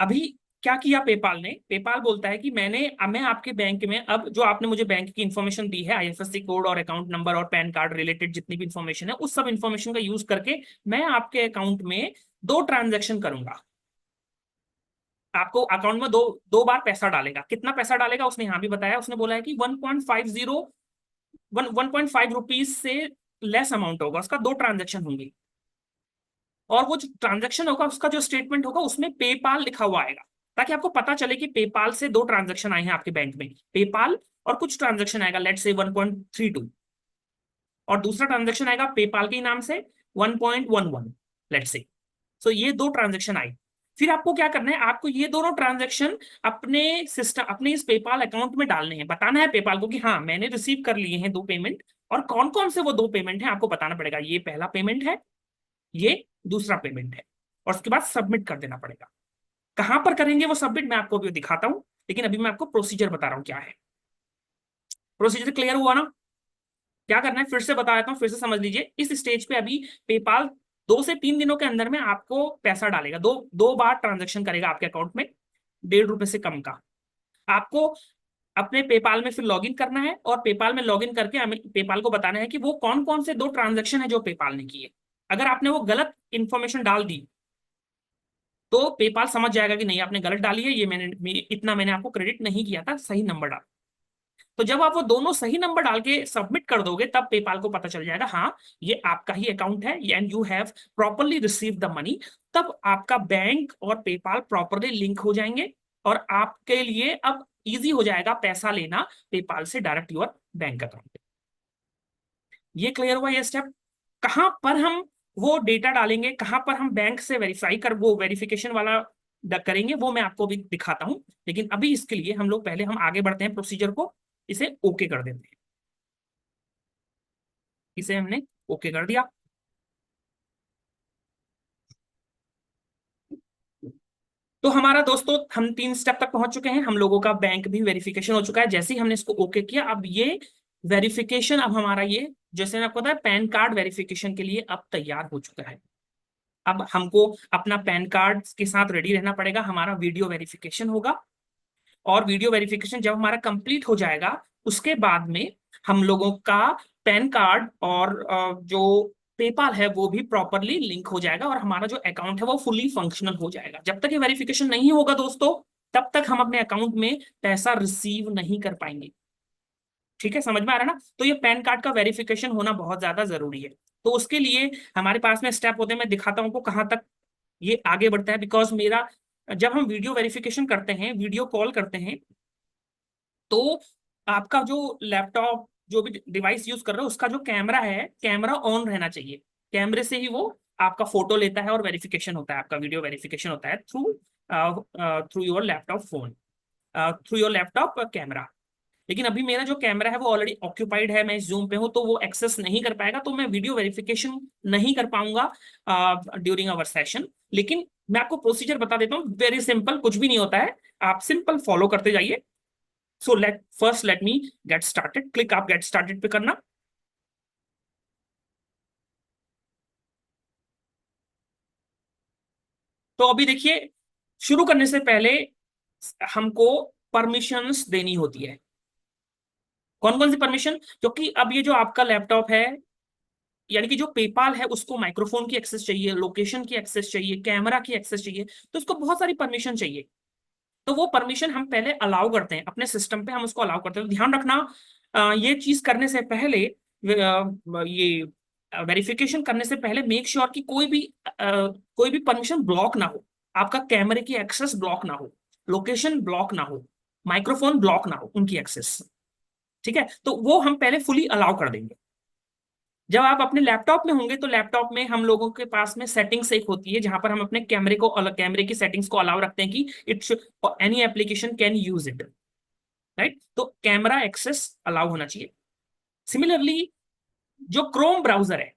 S1: अभी क्या किया पेपाल ने, पेपाल बोलता है कि मैं आपके बैंक में, अब जो आपने मुझे बैंक की इंफॉर्मेशन दी है, आईएफएससी कोड और अकाउंट नंबर और पैन कार्ड रिलेटेड जितनी भी इंफॉर्मेशन है, उस सब इंफॉर्मेशन का यूज करके मैं आपके अकाउंट में 2 ट्रांजेक्शन करूंगा। आपको अकाउंट में दो दो बार पैसा डालेगा। कितना पैसा डालेगा उसने यहाँ भी बताया, उसने बोला है कि 1.5 रुपीज से लेस अमाउंट होगा, उसका 2 ट्रांजेक्शन होंगे। और वो जो ट्रांजेक्शन होगा उसका जो स्टेटमेंट होगा उसमें पेपाल लिखा हुआ आएगा, ताकि आपको पता चले कि पेपाल से 2 ट्रांजेक्शन आए हैं आपके बैंक में। पेपाल और कुछ ट्रांजेक्शन आएगा, लेट से 1.32, और दूसरा ट्रांजेक्शन आएगा पेपाल के नाम से 1.11, लेट से। सो ये 2 ट्रांजेक्शन आए। फिर आपको क्या करना है, आपको ये दोनों ट्रांजैक्शन अपने सिस्टम, अपने इस पेपाल अकाउंट में डालने हैं। बताना है पेपाल को कि हाँ मैंने रिसीव कर लिए हैं 2 पेमेंट, और कौन कौन से वो 2 पेमेंट है आपको बताना पड़ेगा। ये पहला पेमेंट है, ये दूसरा पेमेंट है, और उसके बाद सबमिट कर देना पड़ेगा। कहां पर करेंगे वो सबमिट, मैं आपको अभी दिखाता हूं, लेकिन अभी मैं आपको प्रोसीजर बता रहा हूं क्या है। प्रोसीजर क्लियर हुआ ना? क्या करना है फिर से बता देता हूँ, फिर से समझ लीजिए। इस स्टेज पे अभी पेपाल 2 से 3 दिनों के अंदर में आपको पैसा डालेगा, दो दो बार ट्रांजेक्शन करेगा आपके अकाउंट में, 1.5 रुपए से कम का। आपको अपने पेपाल में फिर लॉगिन करना है, और पेपाल में लॉगिन करके हमें पेपाल को बताना है कि वो कौन कौन से 2 ट्रांजेक्शन है जो पेपाल ने किए। अगर आपने वो गलत इंफॉर्मेशन डाल दी तो पेपाल समझ जाएगा कि नहीं आपने गलत डाली है, ये इतना मैंने आपको क्रेडिट नहीं किया था, सही नंबर डाल। तो जब आप वो दोनों सही नंबर डाल के सबमिट कर दोगे तब पेपाल को पता चल जाएगा हाँ ये आपका ही अकाउंट है, and you have properly receive the money. तब आपका बैंक और पेपाल प्रॉपरली लिंक हो जाएंगे, और आपके लिए अब इजी हो जाएगा पैसा लेना पेपाल से डायरेक्ट योर बैंक अकाउंट। ये क्लियर हुआ ये स्टेप? कहां पर हम वो डेटा डालेंगे, कहां पर हम बैंक से वेरीफाई कर वो वेरिफिकेशन वाला करेंगे, वो मैं आपको भी दिखाता हूं। लेकिन अभी इसके लिए हम लोग पहले हम आगे बढ़ते हैं प्रोसीजर को, इसे ओके कर देते हैं। इसे हमने ओके कर दिया। तो हमारा दोस्तों हम 3 स्टेप तक पहुंच चुके हैं, हम लोगों का बैंक भी वेरिफिकेशन हो चुका है। जैसे ही हमने इसको ओके किया, अब ये वेरिफिकेशन, अब हमारा ये जैसे मैंने आपको बताया पैन कार्ड वेरिफिकेशन के लिए अब तैयार हो चुका है। अब हमको अपना पैन कार्ड के साथ रेडी रहना पड़ेगा, हमारा वीडियो वेरिफिकेशन होगा। और वीडियो वेरिफिकेशन जब हमारा कंप्लीट हो जाएगा उसके बाद में हम लोगों का पैन कार्ड और जो पेपाल है वो भी प्रॉपरली लिंक हो जाएगा, और हमारा जो अकाउंट है वो फुली फंक्शनल हो जाएगा। जब तक ये वेरिफिकेशन नहीं होगा दोस्तों, तब तक हम अपने अकाउंट में पैसा रिसीव नहीं कर पाएंगे। ठीक है, समझ में आ रहा है ना? तो ये पैन कार्ड का वेरिफिकेशन होना बहुत ज्यादा जरूरी है। तो उसके लिए हमारे पास में स्टेप होते हैं, मैं दिखाता हूँ आपको कहाँ तक ये आगे बढ़ता है। बिकॉज मेरा जब हम वीडियो वेरिफिकेशन करते हैं, वीडियो कॉल करते हैं, तो आपका जो लैपटॉप जो भी डिवाइस यूज कर रहे हो उसका जो कैमरा है, कैमरा ऑन रहना चाहिए। कैमरे से ही वो आपका फोटो लेता है और वेरिफिकेशन होता है, आपका वीडियो वेरिफिकेशन होता है through through your laptop phone, through your laptop camera. लेकिन अभी मेरा जो कैमरा है वो ऑलरेडी ऑक्यूपाइड है, मैं इस जूम पे हूँ तो वो एक्सेस नहीं कर पाएगा, तो मैं वीडियो वेरिफिकेशन नहीं कर पाऊंगा ड्यूरिंग आवर सेशन। लेकिन मैं आपको प्रोसीजर बता देता हूँ, वेरी सिंपल, कुछ भी नहीं होता है, आप सिंपल फॉलो करते जाइए। सो लेट मी गेट स्टार्टेड। क्लिक आप गेट स्टार्टेड पे करना। तो अभी देखिए, शुरू करने से पहले हमको परमिशंस देनी होती है। कौन कौन सी परमिशन? क्योंकि अब ये जो आपका लैपटॉप है, यानी कि जो पेपाल है, उसको माइक्रोफोन की एक्सेस चाहिए, लोकेशन की एक्सेस चाहिए, कैमरा की एक्सेस चाहिए, तो उसको बहुत सारी परमिशन चाहिए। तो वो परमिशन हम पहले अलाउ करते हैं अपने सिस्टम पे, हम उसको अलाउ करते हैं। तो ध्यान रखना, ये चीज करने से पहले, ये वेरिफिकेशन करने से पहले मेक श्योर कि कोई भी परमिशन ब्लॉक ना हो, आपका कैमरे की एक्सेस ब्लॉक ना हो, लोकेशन ब्लॉक ना हो, माइक्रोफोन ब्लॉक ना हो, उनकी एक्सेस। ठीक है, तो वो हम पहले फुली अलाउ कर देंगे। जब आप अपने लैपटॉप में होंगे तो लैपटॉप में हम लोगों के पास में सेटिंग्स एक होती है जहां पर हम अपने कैमरे को अलग, कैमरे की सेटिंग्स को अलाउ रखते हैं कि it's any application can use it, right? तो कैमरा एक्सेस अलाउ होना चाहिए। सिमिलरली जो क्रोम ब्राउजर है,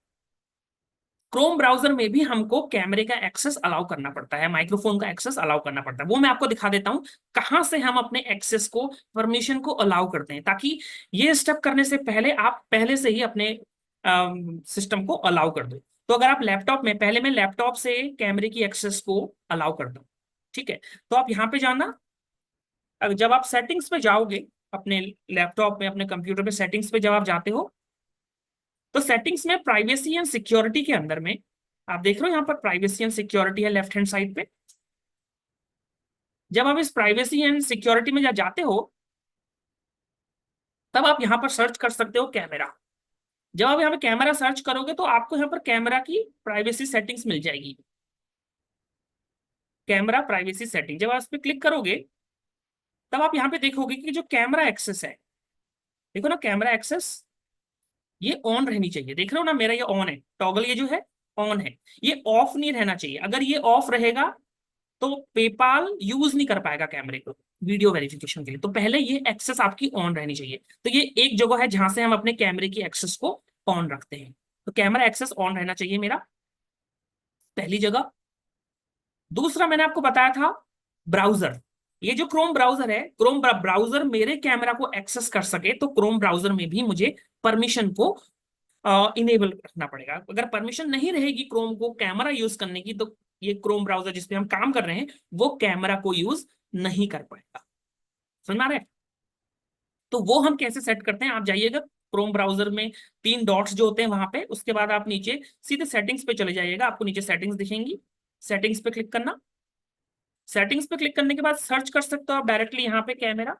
S1: क्रोम ब्राउजर में भी हमको कैमरे का एक्सेस अलाउ करना पड़ता है, माइक्रोफोन का एक्सेस अलाउ करना पड़ता है। वो मैं आपको दिखा देता हूं कहां से हम अपने एक्सेस को, परमिशन को अलाउ करते हैं, ताकि ये स्टेप करने से पहले आप पहले से ही अपने सिस्टम को अलाउ कर दो। तो अगर आप लैपटॉप में, पहले मैं लैपटॉप से कैमरे की एक्सेस को अलाउ करता हूँ। ठीक है, तो आप यहाँ पे जाना, जब आप सेटिंग्स में जाओगे अपने लैपटॉप में, अपने कंप्यूटर पे सेटिंग्स पे जब आप जाते हो, तो सेटिंग्स में प्राइवेसी एंड सिक्योरिटी के अंदर में आप देख रहे हो यहाँ पर प्राइवेसी एंड सिक्योरिटी है लेफ्ट हैंड साइड पे। जब आप इस प्राइवेसी एंड सिक्योरिटी में जब जाते हो, तब आप यहाँ पर सर्च कर सकते हो कैमरा। जब आप यहाँ पे कैमरा सर्च करोगे तो आपको यहाँ पर कैमरा की प्राइवेसी सेटिंग्स मिल जाएगी। कैमरा प्राइवेसी सेटिंग, जब आप इस पर क्लिक करोगे तब आप यहाँ पे देखोगे कि जो कैमरा एक्सेस है, देखो ना कैमरा एक्सेस, ये ऑन रहनी चाहिए। देख रहे हो ना, मेरा ये ऑन है, टॉगल ये जो है ऑन है, ये ऑफ नहीं रहना चाहिए। अगर ये ऑफ रहेगा तो पेपाल यूज नहीं कर पाएगा कैमरे को वीडियो वेरिफिकेशन के लिए। तो पहले ये एक्सेस आपकी ऑन रहनी चाहिए। तो ये एक जगह है जहां से हम अपने कैमरे की एक्सेस को ऑन रखते हैं। तो कैमरा एक्सेस ऑन रहना चाहिए मेरा, पहली जगह। दूसरा मैंने आपको बताया था ब्राउजर। ये जो क्रोम ब्राउजर है, क्रोम ब्राउजर मेरे कैमरा को एक्सेस कर सके तो क्रोम ब्राउजर में भी मुझे परमिशन को इनेबल रखना पड़ेगा। अगर परमिशन नहीं रहेगी क्रोम को कैमरा यूज करने की, तो ये क्रोम ब्राउजर जिसपे हम काम कर रहे हैं वो कैमरा को यूज नहीं कर पाएगा। समझ में आ रहा है? तो वो हम कैसे सेट करते हैं, आप जाइएगा क्रोम ब्राउजर में, तीन डॉट्स जो होते हैं वहां पे, उसके बाद आप नीचे सीधे सेटिंग्स पे चले जाइएगा, आपको नीचे सेटिंग्स दिखेंगी, सेटिंग्स पे क्लिक करना। सेटिंग्स पे क्लिक करने के बाद सर्च कर सकते हो आप डायरेक्टली यहाँ पे कैमरा।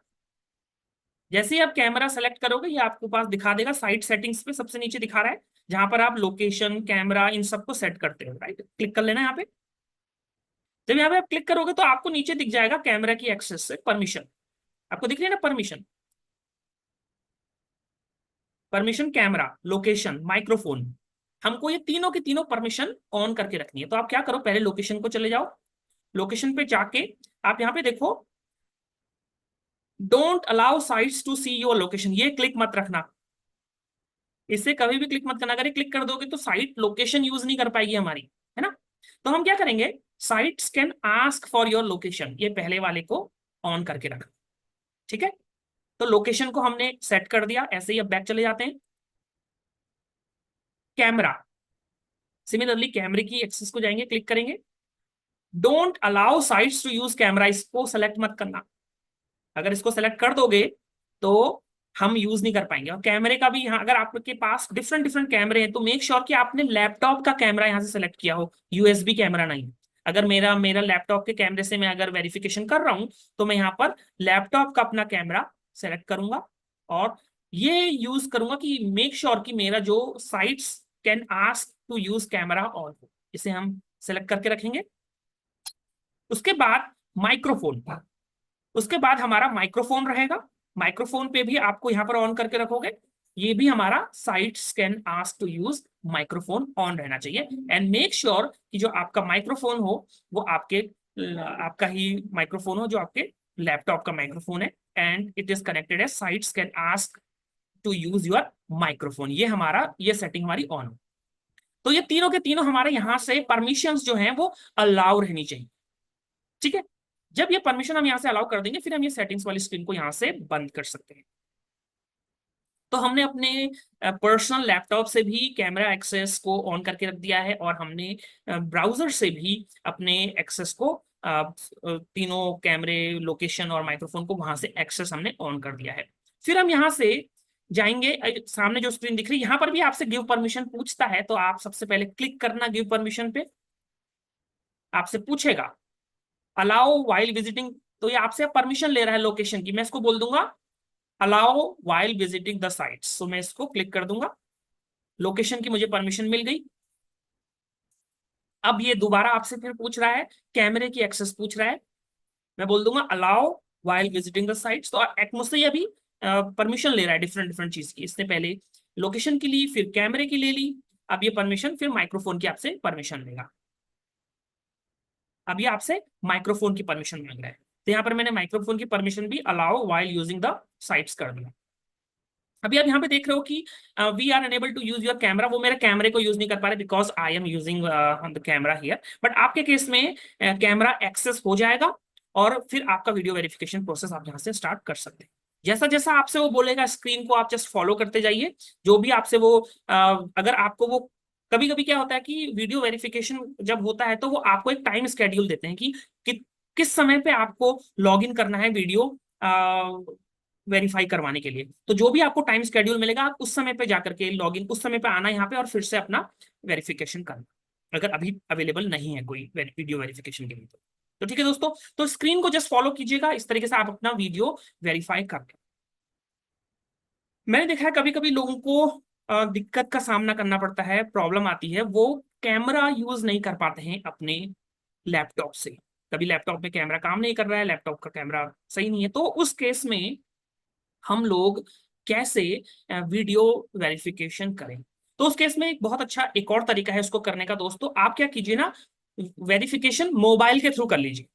S1: जैसे ही आप कैमरा सेलेक्ट करोगे ये आपको पास दिखा देगा, साइट सेटिंग्स पे सबसे नीचे दिखा रहा है, जहां पर आप लोकेशन कैमरा इन सबको सेट करते हो। राइट, क्लिक कर लेना यहाँ पे। जब यहाँ पे आप क्लिक करोगे तो आपको नीचे दिख जाएगा कैमरा की एक्सेस से परमिशन, आपको दिख रही है ना permission, permission camera, location, microphone. हमको ये तीनों की तीनों परमिशन ऑन करके रखनी है। तो आप क्या करो, पहले लोकेशन को चले जाओ, लोकेशन पे जाके आप यहाँ पे देखो don't allow sites to see your location, ये क्लिक मत रखना, इससे कभी भी क्लिक मत करना। अगर क्लिक कर दोगे तो साइट लोकेशन यूज नहीं कर पाएगी हमारी, है ना। तो हम क्या करेंगे, sites can ask for your location, ये पहले वाले को ऑन करके रखा। ठीक है, तो लोकेशन को हमने सेट कर दिया। ऐसे ही अब बैक चले जाते हैं। कैमरा, सिमिलरली कैमरे की एक्सेस को जाएंगे, क्लिक करेंगे, don't allow sites to use camera, इसको सेलेक्ट मत करना। अगर इसको सेलेक्ट कर दोगे तो हम यूज नहीं कर पाएंगे। और कैमरे का भी यहाँ, अगर आपके पास डिफरेंट डिफरेंट कैमरे हैं तो मेक श्योर कि आपने लैपटॉप का कैमरा यहाँ से सेलेक्ट किया हो, यूएसबी कैमरा नहीं। अगर मेरा मेरा लैपटॉप के कैमरे से मैं अगर वेरिफिकेशन कर रहा हूं तो मैं यहाँ पर लैपटॉप का अपना कैमरा सेलेक्ट करूंगा और ये यूज करूंगा कि मेक श्योर कि मेरा जो sites can ask to use camera on हो, इसे हम सेलेक्ट करके रखेंगे। उसके बाद माइक्रोफोन, उसके बाद हमारा माइक्रोफोन रहेगा। माइक्रोफोन पे भी आपको यहां पर ऑन करके रखोगे, ये भी हमारा sites can ask to use microphone on रहना चाहिए। एंड मेक श्योर कि जो आपका माइक्रोफोन हो वो आपका ही माइक्रोफोन हो, जो आपके लैपटॉप का माइक्रोफोन है, एंड इट इज कनेक्टेड है sites can ask to use your microphone. ये सेटिंग हमारी ऑन हो। तो ये तीनों के तीनों हमारे यहां से परमिशंस जो हैं वो अलाउ रहनी चाहिए। ठीक है, जब ये परमिशन हम यहां से अलाउ कर देंगे फिर हम ये सेटिंग्स वाली स्क्रीन को यहां से बंद कर सकते हैं। तो हमने अपने पर्सनल लैपटॉप से भी कैमरा एक्सेस को ऑन करके रख दिया है और हमने ब्राउजर से भी अपने एक्सेस को तीनों कैमरे, लोकेशन और माइक्रोफोन को वहां से एक्सेस हमने ऑन कर दिया है। फिर हम यहां से जाएंगे, सामने जो स्क्रीन दिख रही है यहां पर भी आपसे गिव परमिशन पूछता है, तो आप सबसे पहले क्लिक करना गिव परमिशन पे। आपसे पूछेगा अलाउ वाइल विजिटिंग, तो ये आपसे परमिशन ले रहा है लोकेशन की। मैं इसको बोल दूंगा allow while visiting the sites, तो मैं इसको क्लिक कर दूंगा, लोकेशन की मुझे परमिशन मिल गई। अब ये दोबारा आपसे फिर पूछ रहा है, कैमरे की एक्सेस पूछ रहा है, मैं बोल दूंगा allow while visiting the sites. तो मुझसे ये अभी परमिशन ले रहा है डिफरेंट डिफरेंट चीज की। इसने पहले लोकेशन की ली, फिर कैमरे की ले ली, अब ये परमिशन फिर माइक्रोफोन की आपसे परमिशन लेगा। अब ये आपसे माइक्रोफोन की परमिशन मांग रहा है, तो यहाँ पर मैंने माइक्रोफोन की परमिशन भी allow while using the sites कर दिया। अभी आप यहाँ पे देख रहे हो कि we are unable to use your camera, वो मेरे कैमरे को यूज नहीं कर पा रहे because I am using the camera here. But आपके केस में कैमरा एक्सेस हो जाएगा और फिर आपका वीडियो वेरिफिकेशन प्रोसेस आप यहाँ से स्टार्ट कर सकते हैं। जैसा जैसा आपसे वो बोलेगा स्क्रीन को आप जस्ट फॉलो करते जाइए, जो भी आपसे वो अगर आपको वो, कभी कभी क्या होता है कि वीडियो वेरिफिकेशन जब होता है तो वो आपको एक टाइम स्केड्यूल देते हैं कि किस समय पे आपको लॉग इन करना है वीडियो वेरीफाई करवाने के लिए। तो जो भी आपको टाइम स्केड्यूल मिलेगा आप उस समय पे जाकर के लॉग इन, उस समय पे आना यहाँ पे और फिर से अपना वेरिफिकेशन करना, अगर अभी अवेलेबल नहीं है कोई वीडियो वेरिफिकेशन के लिए। तो ठीक है दोस्तों, तो स्क्रीन को जस्ट फॉलो कीजिएगा, इस तरीके से आप अपना वीडियो वेरीफाई कर। मैंने देखा है कभी कभी लोगों को दिक्कत का सामना करना पड़ता है, प्रॉब्लम आती है, वो कैमरा यूज नहीं कर पाते हैं अपने लैपटॉप से। कभी लैपटॉप में कैमरा काम नहीं कर रहा है, लैपटॉप का कैमरा सही नहीं है, तो उस केस में हम लोग कैसे वीडियो वेरिफिकेशन करें। तो उस केस में एक बहुत अच्छा एक और तरीका है उसको करने का। दोस्तों आप क्या कीजिए ना, वेरिफिकेशन मोबाइल के थ्रू कर लीजिए,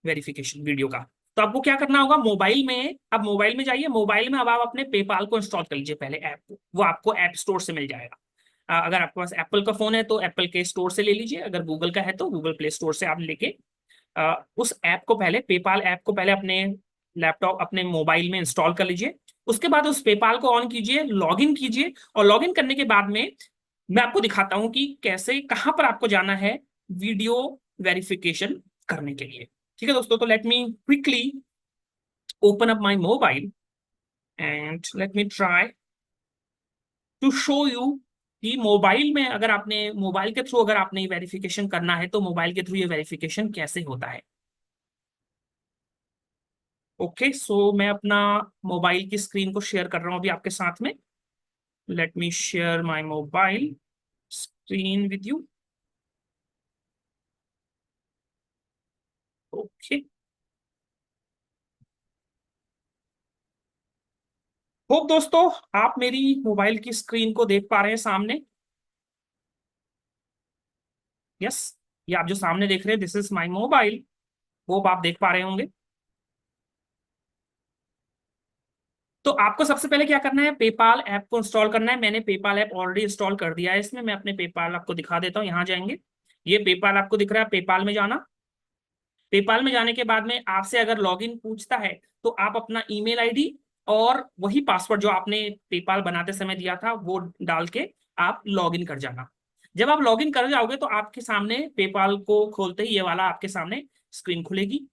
S1: वेरिफिकेशन वीडियो का। तो आपको क्या करना होगा, मोबाइल में, अब मोबाइल में जाइए, मोबाइल में अब आप अपने पेपाल को इंस्टॉल कर लीजिए पहले ऐप को, वो आपको ऐप स्टोर से मिल जाएगा। अगर आपके पास एप्पल का फोन है तो एप्पल के स्टोर से ले लीजिए, अगर गूगल का है तो गूगल प्ले स्टोर से आप लेके उस ऐप को पहले, पेपाल ऐप को पहले अपने लैपटॉप, अपने मोबाइल में इंस्टॉल कर लीजिए। उसके बाद उस पेपाल को ऑन कीजिए, लॉगिन कीजिए, और लॉगिन करने के बाद में मैं आपको दिखाता हूं कि कैसे, कहां पर आपको जाना है वीडियो वेरिफिकेशन करने के लिए। ठीक है दोस्तों, तो let me quickly open up my mobile and let me try to show you कि मोबाइल में, अगर आपने मोबाइल के थ्रू अगर आपने वेरिफिकेशन करना है तो मोबाइल के थ्रू ये वेरिफिकेशन कैसे होता है। ओके, सो मैं अपना मोबाइल की स्क्रीन को शेयर कर रहा हूं अभी आपके साथ में। Let me share my mobile screen with you. Okay, hope दोस्तों आप मेरी मोबाइल की स्क्रीन को देख पा रहे हैं सामने। यस, ये आप जो सामने देख रहे हैं, this is my mobile. Hope आप देख पा रहे होंगे। तो आपको सबसे पहले क्या करना है, पेपाल ऐप को इंस्टॉल करना है। मैंने पेपाल ऐप ऑलरेडी इंस्टॉल कर दिया है इसमें। मैं अपने पेपाल आपको दिखा देता हूँ, यहाँ जाएंगे, ये पेपाल आपको दिख रहा है, पेपाल में जाना। पेपाल में जाने के बाद में आपसे अगर लॉगिन पूछता है तो आप अपना ईमेल आईडी और वही पासवर्ड जो आपने पेपाल बनाते समय दिया था वो डाल के आप लॉगिन कर जाना। जब आप लॉगिन कर जाओगे तो आपके सामने पेपाल को खोलते ही ये वाला आपके सामने स्क्रीन खुलेगी।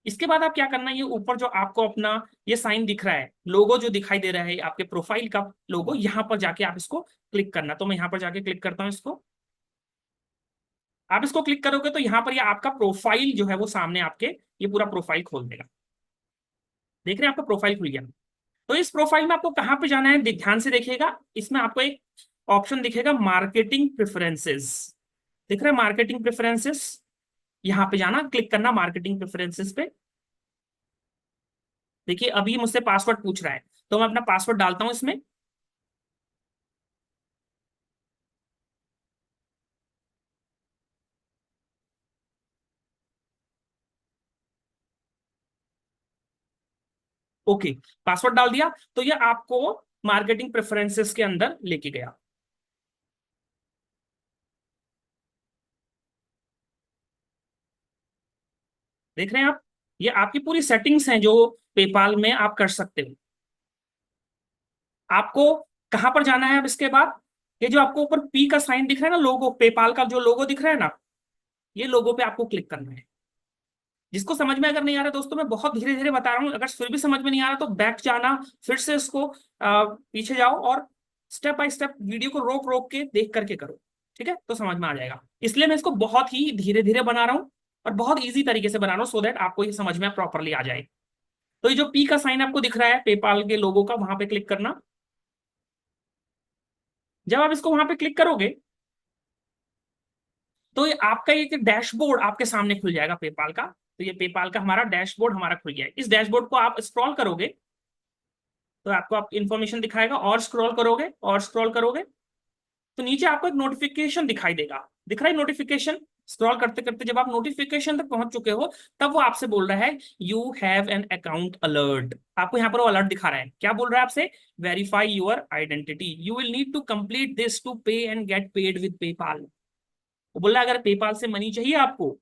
S1: इसके बाद आप क्या करना है, ये ऊपर जो आपको अपना ये साइन दिख रहा है, लोगो जो दिखाई दे रहा है आपके प्रोफाइल का लोगो, यहाँ पर जाके आप इसको क्लिक करना। तो मैं यहाँ पर जाके क्लिक करता हूँ इसको। आप इसको क्लिक करोगे तो यहाँ पर ये आपका प्रोफाइल जो है वो सामने आपके ये पूरा प्रोफाइल खोल देगा। देख रहे हैं, आपका प्रोफाइल खुल गया। तो इस प्रोफाइल में आपको कहाँ पे जाना है, ध्यान से देखिएगा, इसमें आपको एक ऑप्शन दिखेगा मार्केटिंग प्रेफरेंसेस। दिख रहा है मार्केटिंग प्रेफरेंसेस, यहाँ पे जाना, क्लिक करना मार्केटिंग प्रेफरेंसेस पे। देखिए अभी मुझसे पासवर्ड पूछ रहा है, तो मैं अपना पासवर्ड डालता हूं इसमें। ओके, पासवर्ड डाल दिया तो ये आपको मार्केटिंग प्रेफरेंसेस के अंदर लेके गया। देख रहे हैं आप, ये आपकी पूरी सेटिंग्स हैं जो पेपाल में आप कर सकते हो। आपको कहां पर जाना है अब इसके बाद, ये जो आपको ऊपर पी का साइन दिख रहा है ना, लोगो, पेपाल का जो लोगो दिख रहा है ना, ये लोगो पे आपको क्लिक करना है। जिसको समझ में अगर नहीं आ रहा दोस्तों, मैं बहुत धीरे धीरे बता रहा हूँ, अगर फिर भी समझ में नहीं आ रहा तो बैक जाना, फिर से इसको पीछे जाओ और स्टेप बाय स्टेप वीडियो को रोक रोक के देख करके करो। ठीक है, तो समझ में आ जाएगा। इसलिए मैं इसको बहुत ही धीरे धीरे बना रहा हूँ और बहुत ईजी तरीके से बना रहा हूँ, सो दैट आपको ये समझ में प्रॉपरली आ जाए। तो ये जो पी का साइन आपको दिख रहा है पेपाल के लोगो का, वहां पे क्लिक करना। जब आप इसको वहां पे क्लिक करोगे तो ये आपका एक डैशबोर्ड आपके सामने खुल जाएगा पेपाल का। तो ये पेपाल का हमारा डैशबोर्ड हमारा खुल गया है। इस डैशबोर्ड को आप स्क्रॉल करोगे तो आपको आप इंफॉर्मेशन दिखाएगा, और स्क्रॉल करोगे और स्क्रॉल करोगे तो नीचे आपको एक नोटिफिकेशन दिखाई देगा। दिख रहा है नोटिफिकेशन, स्क्रॉल करते करते जब आप नोटिफिकेशन तक पहुंच चुके हो तब वो आपसे बोल रहा है you have an account alert. आपको यहाँ पर वो अलर्ट दिखा रहा है, क्या बोल रहा है आपसे, verify your identity, you will need to complete this to pay and get paid with PayPal. वो बोल रहा है अगर पेपाल से मनी चाहिए आपको,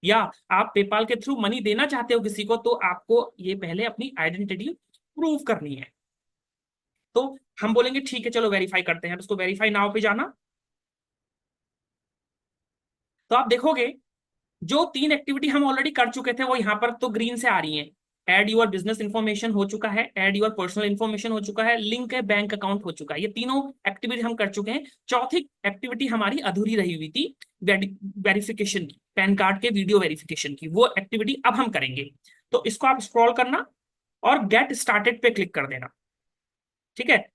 S1: या आप पेपाल के थ्रू मनी देना चाहते हो किसी को, तो आपको ये पहले अपनी आइडेंटिटी प्रूव करनी है। तो हम बोलेंगे ठीक है चलो वेरीफाई करते हैं, तो उसको वेरीफाई नाउ पे जाना। तो आप देखोगे जो तीन एक्टिविटी हम ऑलरेडी कर चुके थे वो यहाँ पर तो ग्रीन से आ रही हैं। एड यूर बिजनेस इन्फॉर्मेशन हो चुका है, एड यूर पर्सनल इन्फॉर्मेशन हो चुका है, लिंक है बैंक अकाउंट हो चुका है। ये तीनों एक्टिविटी हम कर चुके हैं। चौथी एक्टिविटी हमारी अधूरी रही हुई थी, वेरिफिकेशन की, पैन कार्ड के वीडियो वेरिफिकेशन की, वो एक्टिविटी अब हम करेंगे। तो इसको आप स्क्रॉल करना और गेट स्टार्टेड पे क्लिक कर देना। ठीक है,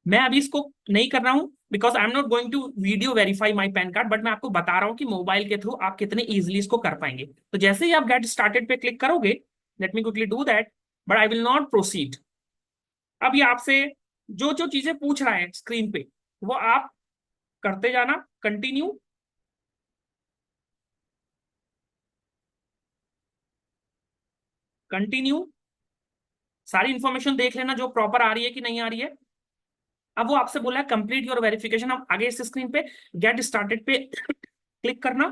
S1: मैं अभी इसको नहीं कर रहा हूं because I am not going to video verify my PAN card, but मैं आपको बता रहा हूं कि मोबाइल के थ्रू आप कितने इजीली इसको कर पाएंगे। तो जैसे ही आप गेट स्टार्टेड पे क्लिक करोगे, late me quickly do that, but I will not proceed. अब ये आपसे जो जो चीजें पूछ रहा है स्क्रीन पे वो आप करते जाना, कंटिन्यू। कंटिन्यू, सारी इंफॉर्मेशन देख लेना जो प्रॉपर आ रही है कि नहीं आ रही है। अब वो आपसे बोला है कंप्लीट योर वेरिफिकेशन, अब आगे इस स्क्रीन पे गेट स्टार्टेड पे क्लिक करना।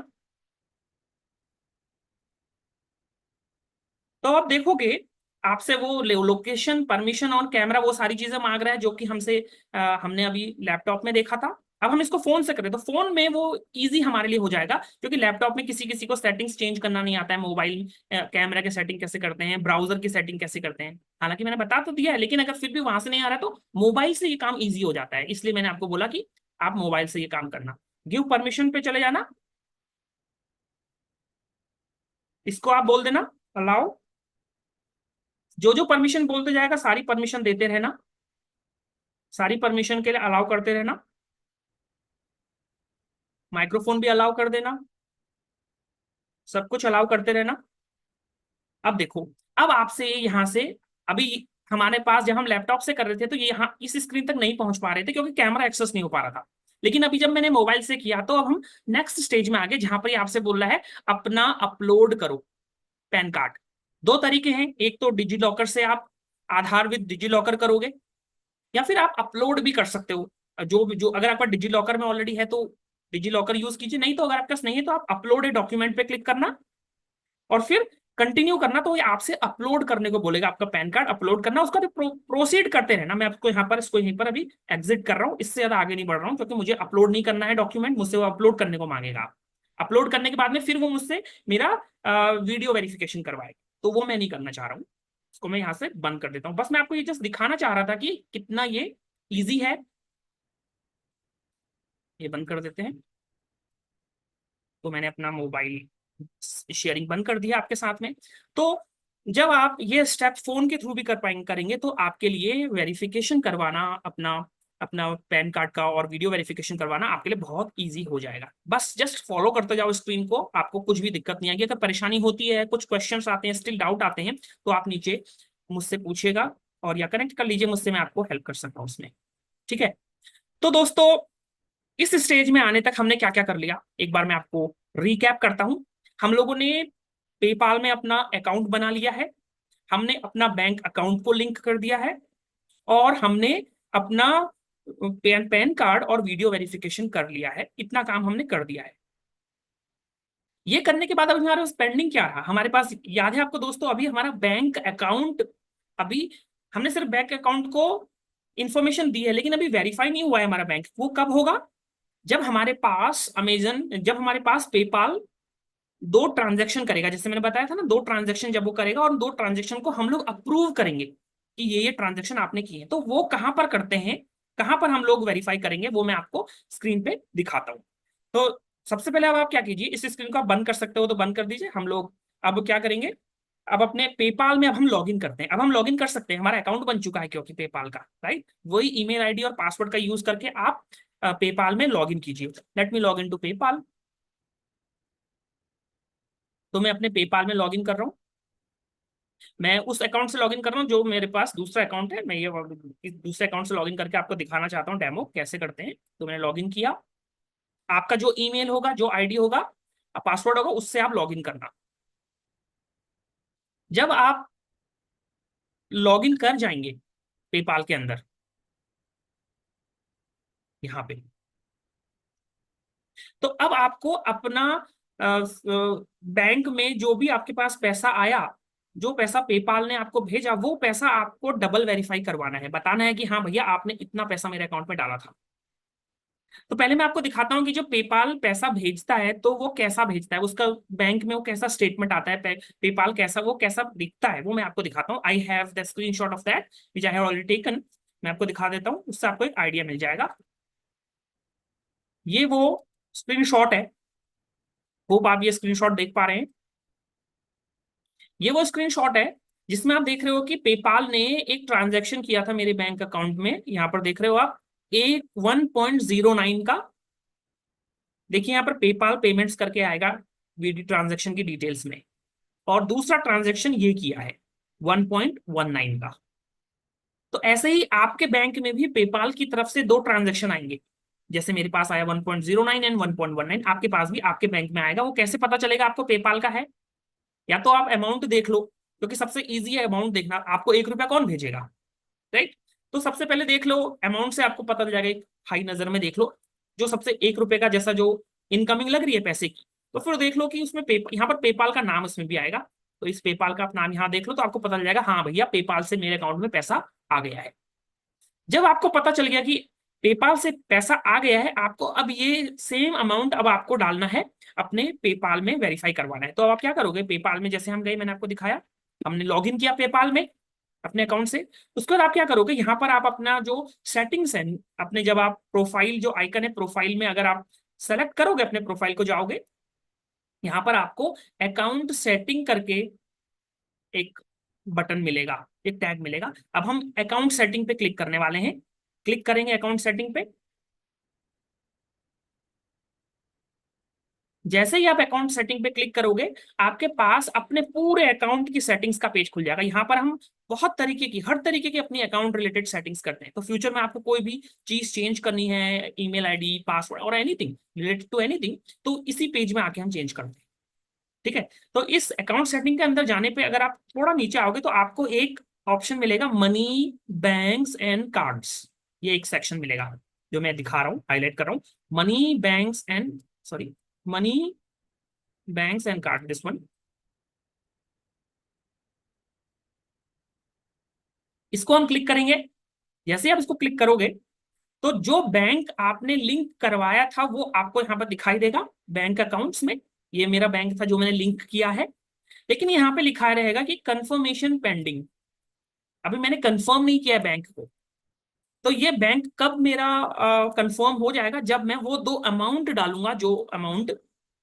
S1: तो आप देखोगे आपसे वो लोकेशन, परमिशन ऑन कैमरा, वो सारी चीजें मांग रहा है जो कि हमने अभी लैपटॉप में देखा था। अब हम इसको फोन से करें तो फोन में वो इजी हमारे लिए हो जाएगा, क्योंकि लैपटॉप में किसी किसी को सेटिंग्स चेंज करना नहीं आता है, मोबाइल कैमरा के सेटिंग कैसे करते हैं, ब्राउजर की सेटिंग कैसे करते हैं। हालांकि मैंने बता तो दिया है, लेकिन अगर फिर भी वहां से नहीं आ रहा तो मोबाइल से ये काम ईजी हो जाता है, इसलिए मैंने आपको बोला कि आप मोबाइल से ये काम करना। गिव परमिशन पे चले जाना, इसको आप बोल देना अलाउ। जो जो परमिशन बोलते जाएगा सारी परमिशन देते रहना, सारी परमिशन के लिए अलाउ करते रहना। माइक्रोफोन भी अलाउ कर देना, सब कुछ अलाउ करते रहना। अब देखो, अब आपसे यहाँ से, अभी हमारे पास जब हम लैपटॉप से कर रहे थे तो ये यहाँ इस स्क्रीन तक नहीं पहुंच पा रहे थे क्योंकि कैमरा एक्सेस नहीं हो पा रहा था। लेकिन अभी जब मैंने मोबाइल से किया तो अब हम नेक्स्ट स्टेज में आ गए, जहां पर ये आपसे बोल रहा है अपना अपलोड करो पैन कार्ड। दो तरीके हैं, एक तो डिजी लॉकर से आप आधार विद डिजी लॉकर करोगे, या फिर आप अपलोड भी कर सकते हो। जो अगर आपका डिजी लॉकर में ऑलरेडी है तो डिजी लॉकर यूज कीजिए, नहीं तो अगर आपके पास नहीं है तो आप अपलोड ए डॉक्यूमेंट पे क्लिक करना और फिर कंटिन्यू करना। तो ये आपसे अपलोड करने को बोलेगा, आपका पैन कार्ड अपलोड करना, उसका प्रोसीड करते रहना। मैं आपको यहाँ पर इसको यहीं पर अभी एग्जिट कर रहा हूँ, इससे ज्यादा आगे नहीं बढ़ रहा हूँ क्योंकि मुझे अपलोड नहीं करना है डॉक्यूमेंट, मुझसे वो अपलोड करने को मांगेगा। अपलोड करने के बाद में फिर वो मुझसे मेरा वीडियो वेरिफिकेशन करवाएगा, तो वो मैं नहीं करना चाह रहा हूँ। इसको मैं यहाँ से बंद कर देता हूँ। बस मैं आपको ये जस्ट दिखाना चाह रहा था कि कितना ये इजी है। ये बंद कर देते हैं। तो मैंने अपना मोबाइल शेयरिंग बंद कर दिया आपके साथ में। तो जब आप ये स्टेप फोन के थ्रू भी करेंगे तो आपके लिए वेरिफिकेशन करवाना अपना अपना पैन कार्ड का और वीडियो वेरिफिकेशन करवाना आपके लिए बहुत इजी हो जाएगा। बस जस्ट फॉलो करते जाओ स्क्रीन को, आपको कुछ भी दिक्कत नहीं आएगी। अगर परेशानी होती है, कुछ क्वेश्चंस आते हैं, स्टिल डाउट आते हैं, तो आप नीचे मुझसे पूछेगा और या कनेक्ट कर लीजिए मुझसे, मैं आपको हेल्प कर सकता हूँ उसमें। ठीक है। तो दोस्तों, इस स्टेज में आने तक हमने क्या क्या कर लिया, एक बार मैं आपको रिकैप करता हूं। हम लोगों ने पेपाल में अपना अकाउंट बना लिया है, हमने अपना बैंक अकाउंट को लिंक कर दिया है, और हमने अपना पैन कार्ड और वीडियो वेरिफिकेशन कर लिया है। इतना काम हमने कर दिया है। ये करने के बाद अब हमारे पास पेंडिंग क्या रहा हमारे पास, याद है आपको दोस्तों, अभी हमारा बैंक अकाउंट, अभी हमने सिर्फ बैंक अकाउंट को इंफॉर्मेशन दी है, लेकिन अभी वेरीफाई नहीं हुआ है हमारा बैंक। वो कब होगा, जब हमारे पास जब हमारे पास पेपाल दो ट्रांजैक्शन करेगा, जैसे मैंने बताया था ना, दो ट्रांजैक्शन जब वो करेगा और दो ट्रांजैक्शन को हम लोग अप्रूव करेंगे कि ये ट्रांजैक्शन आपने की है, तो वो कहां पर करते हैं, कहां पर हम लोग वेरीफाई करेंगे, वो मैं आपको स्क्रीन पे दिखाता हूँ। तो सबसे पहले अब आप क्या कीजिए, इस स्क्रीन को आप बंद कर सकते हो तो बंद कर दीजिए। हम लोग अब क्या करेंगे, अब अपने पेपाल में अब हम लॉगिन करते हैं। अब हम लॉगिन कर सकते हैं, हमारा अकाउंट बन चुका है क्योंकि पेपाल का, राइट, वही ईमेल आईडी और पासवर्ड का यूज करके आप पेपाल में लॉगिन कीजिए। Let me log in to PayPal. तो मैं अपने पेपाल में लॉगिन कर रहा हूँ। मैं उस अकाउंट से लॉगिन कर रहा हूँ जो मेरे पास दूसरा अकाउंट है। मैं ये इस दूसरे अकाउंट से लॉगिन करके आपको दिखाना चाहता हूँ डेमो कैसे करते हैं। तो मैंने लॉगिन किया। आपका जो ईमेल होगा, जो आईडी होगा, पासवर्ड होगा, उससे आप लॉगिन करना। जब आप लॉगिन कर जाएंगे पेपाल के अंदर, यहाँ पे, तो अब आपको अपना बैंक में जो भी आपके पास पैसा आया, जो पैसा पेपाल ने आपको भेजा, वो पैसा आपको डबल वेरीफाई करवाना है, बताना है कि हाँ भैया आपने इतना पैसा मेरे अकाउंट में डाला था। तो पहले मैं आपको दिखाता हूँ कि जो पेपाल पैसा भेजता है तो वो कैसा भेजता है, उसका बैंक में वो कैसा स्टेटमेंट आता है, पेपाल कैसा, वो कैसा दिखता है, वो मैं आपको दिखाता हूँ। I have the screenshot of that which I have already taken. मैं आपको दिखा देता हूँ, उससे आपको एक आइडिया मिल जाएगा। ये वो स्क्रीनशॉट है, होप आप ये स्क्रीनशॉट देख पा रहे हैं। ये वो स्क्रीनशॉट है जिसमें आप देख रहे हो कि पेपाल ने एक ट्रांजैक्शन किया था मेरे बैंक अकाउंट में। यहाँ पर देख रहे हो आप, एक 1.09 का, देखिए यहाँ पर पेपाल पेमेंट्स करके आएगा वीडियो ट्रांजैक्शन की डिटेल्स में। और दूसरा ट्रांजैक्शन ये किया है 1.19 का। तो ऐसे ही आपके बैंक में भी पेपाल की तरफ से दो ट्रांजैक्शन आएंगे। जैसे मेरे पास आया 1.09 एंड 1.19, आपके पास भी आपके बैंक में आएगा। वो कैसे पता चलेगा आपको पेपाल का है, या तो आप अमाउंट देख लो, क्योंकि सबसे इजी है अमाउंट देखना, आपको 1 रुपया कौन भेजेगा, राइट। तो सबसे पहले देख लो अमाउंट से आपको पता चल जाएगा, एक हाई नजर में देख लो जो सबसे 1 रुपए का जैसा जो इनकमिंग लग रही है पैसे की, तो फिर देख लो कि उसमें यहाँ पर पेपाल का नाम उसमें भी आएगा, तो इस पेपाल का आप नाम यहाँ देख लो तो आपको पता चल जाएगा, हाँ भैया पेपाल से मेरे अकाउंट में पैसा आ गया है। जब आपको पता चल गया कि पेपाल से पैसा आ गया है, आपको अब ये सेम अमाउंट अब आपको डालना है अपने पेपाल में, वेरीफाई करवाना है। तो अब आप क्या करोगे, पेपाल में जैसे हम गए, मैंने आपको दिखाया, हमने लॉग इन किया पेपाल में अपने अकाउंट से, उसके बाद आप क्या करोगे, यहाँ पर आप अपना जो सेटिंग्स है अपने, जब आप प्रोफाइल जो आइकन है प्रोफाइल में अगर आप सेलेक्ट करोगे, अपने प्रोफाइल को जाओगे, यहाँ पर आपको अकाउंट सेटिंग करके एक बटन मिलेगा, एक टैग मिलेगा। अब हम अकाउंट सेटिंग पे क्लिक करने वाले हैं, क्लिक करेंगे अकाउंट सेटिंग पे। जैसे ही आप अकाउंट सेटिंग पे क्लिक करोगे, आपके पास अपने पूरे अकाउंट की सेटिंग्स का पेज खुल जाएगा। यहाँ पर हम बहुत तरीके की, हर तरीके की अपनी अकाउंट रिलेटेड सेटिंग्स करते हैं। तो फ्यूचर में आपको कोई भी चीज चेंज करनी है, ईमेल आईडी, पासवर्ड और एनीथिंग रिलेटेड टू एनीथिंग, तो इसी पेज में आके हम चेंज करते हैं। ठीक है, तो इस अकाउंट सेटिंग के अंदर जाने पे अगर आप थोड़ा नीचे आओगे तो आपको एक ऑप्शन मिलेगा, मनी बैंक्स एंड कार्ड्स। ये एक सेक्शन मिलेगा जो मैं दिखा रहा हूँ, हाईलाइट कर रहा हूँ, money banks and, sorry, money banks and card, this one. इसको हम क्लिक करेंगे। जैसे आप इसको क्लिक करोगे तो जो बैंक आपने लिंक करवाया था वो आपको यहाँ पर दिखाई देगा बैंक अकाउंट्स में। ये मेरा बैंक था जो मैंने लिंक किया है, लेकिन यहाँ पे लिखा रहेगा कि कंफर्मेशन पेंडिंग। अभी मैंने कंफर्म नहीं किया है बैंक को, तो ये बैंक कब मेरा कंफर्म हो जाएगा, जब मैं वो दो अमाउंट डालूंगा जो अमाउंट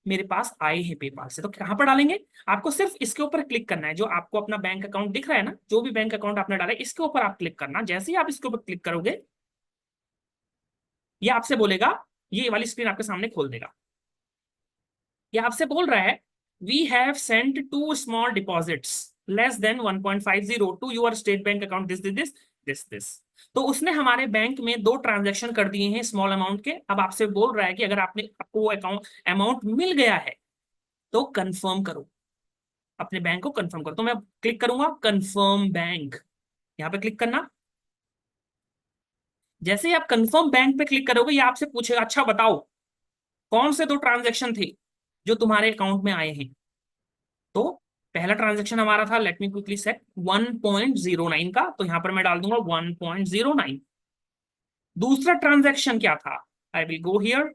S1: मेरे पास आए हैं पेपाल से। तो कहाँ पर डालेंगे, आपको सिर्फ इसके ऊपर क्लिक करना है, जो आपको अपना बैंक अकाउंट दिख रहा है ना, जो भी बैंक अकाउंट आपने डाला है इसके ऊपर आप क्लिक करना। जैसे ही आप इसके ऊपर क्लिक करोगे, ये आपसे बोलेगा, ये वाली स्क्रीन आपके सामने खोल देगा। ये आपसे बोल रहा है, we have sent two small deposits less than 1.50 to your State Bank account this this this this this. तो उसने हमारे बैंक में 2 ट्रांजैक्शन कर दिए हैं स्मॉल अमाउंट के। अब आपसे बोल रहा है कि अगर आपने, आपको वो अकाउंट अमाउंट मिल गया है तो कंफर्म करो, अपने बैंक को कंफर्म करो। तो मैं क्लिक करूंगा कंफर्म बैंक, यहाँ पे क्लिक करना। जैसे ही आप कंफर्म बैंक पे क्लिक करोगे, ये आपसे पूछेगा, अच्छा बताओ कौन से 2 ट्रांजैक्शन थे जो तुम्हारे अकाउंट में आए हैं। तो पहला ट्रांजैक्शन हमारा था, लेट मी क्विकली सेट, 1.09 का, तो यहां पर मैं डाल दूंगा 1.09। दूसरा ट्रांजैक्शन क्या था, I will go here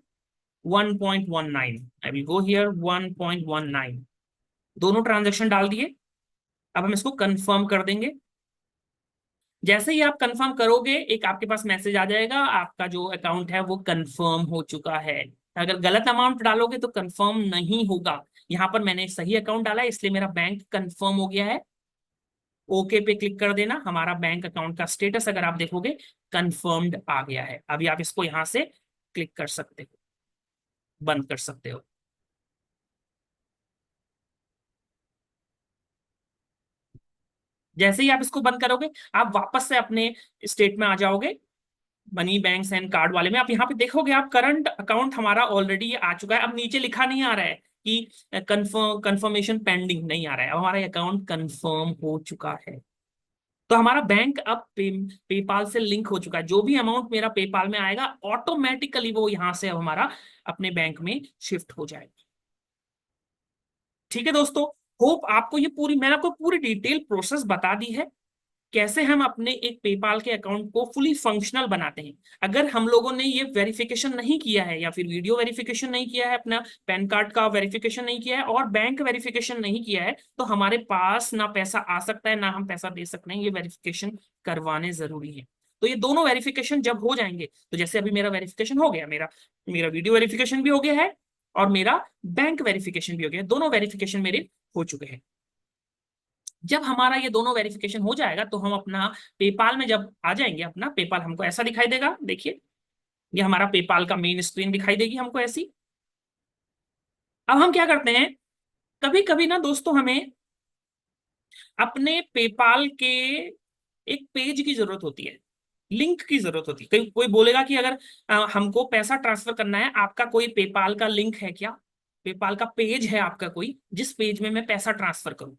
S1: 1.19, I will go here 1.19। दोनों ट्रांजैक्शन डाल दिए। अब हम इसको कंफर्म कर देंगे। जैसे ही आप कंफर्म करोगे, एक आपके पास मैसेज आ जाएगा, आपका जो अकाउंट है वो कंफर्म हो चुका है। अगर गलत अमाउंट डालोगे तो कंफर्म नहीं होगा। यहाँ पर मैंने सही अकाउंट डाला है इसलिए मेरा बैंक कंफर्म हो गया है। ओके पे क्लिक कर देना। हमारा बैंक अकाउंट का स्टेटस अगर आप देखोगे, कंफर्म्ड आ गया है। अभी आप इसको यहां से क्लिक कर सकते हो, बंद कर सकते हो। जैसे ही आप इसको बंद करोगे, आप वापस से अपने स्टेट में आ जाओगे, मनी बैंक्स एंड कार्ड वाले में। आप यहाँ पे देखोगे, आप करंट अकाउंट हमारा ऑलरेडी आ चुका है। अब नीचे लिखा नहीं आ रहा है कि कंफर्मेशन पेंडिंग, नहीं आ रहा है, अब हमारा अकाउंट कंफर्म हो चुका है। तो हमारा बैंक अब पेपाल से लिंक हो चुका है। जो भी अमाउंट मेरा पेपाल में आएगा, ऑटोमेटिकली वो यहां से अब हमारा अपने बैंक में शिफ्ट हो जाएगा। ठीक है दोस्तों, होप आपको ये पूरी, मैंने आपको पूरी डिटेल प्रोसेस बता दी है, कैसे हम अपने एक पेपाल के अकाउंट को फुली फंक्शनल बनाते हैं। अगर हम लोगों ने ये वेरिफिकेशन नहीं किया है, या फिर वीडियो वेरिफिकेशन नहीं किया है, अपना पैन कार्ड का वेरिफिकेशन नहीं किया है और बैंक वेरिफिकेशन नहीं किया है, तो हमारे पास ना पैसा आ सकता है ना हम पैसा दे सकते हैं। ये वेरिफिकेशन करवाने जरूरी है। तो ये दोनों वेरिफिकेशन जब हो जाएंगे, तो जैसे अभी मेरा वेरिफिकेशन हो गया, मेरा मेरा वीडियो वेरिफिकेशन भी हो गया है और मेरा बैंक वेरिफिकेशन भी हो गया, दोनों वेरिफिकेशन मेरे हो चुके हैं। जब हमारा ये दोनों वेरिफिकेशन हो जाएगा तो हम अपना पेपाल में जब आ जाएंगे, अपना पेपाल हमको ऐसा दिखाई देगा। देखिए, ये हमारा पेपाल का मेन स्क्रीन दिखाई देगी हमको ऐसी। अब हम क्या करते हैं, कभी कभी ना दोस्तों, हमें अपने पेपाल के एक पेज की जरूरत होती है, लिंक की जरूरत होती है। कोई कोई बोलेगा कि अगर हमको पैसा ट्रांसफर करना है, आपका कोई पेपाल का लिंक है क्या, पेपाल का पेज है आपका कोई, जिस पेज में मैं पैसा ट्रांसफर करूं।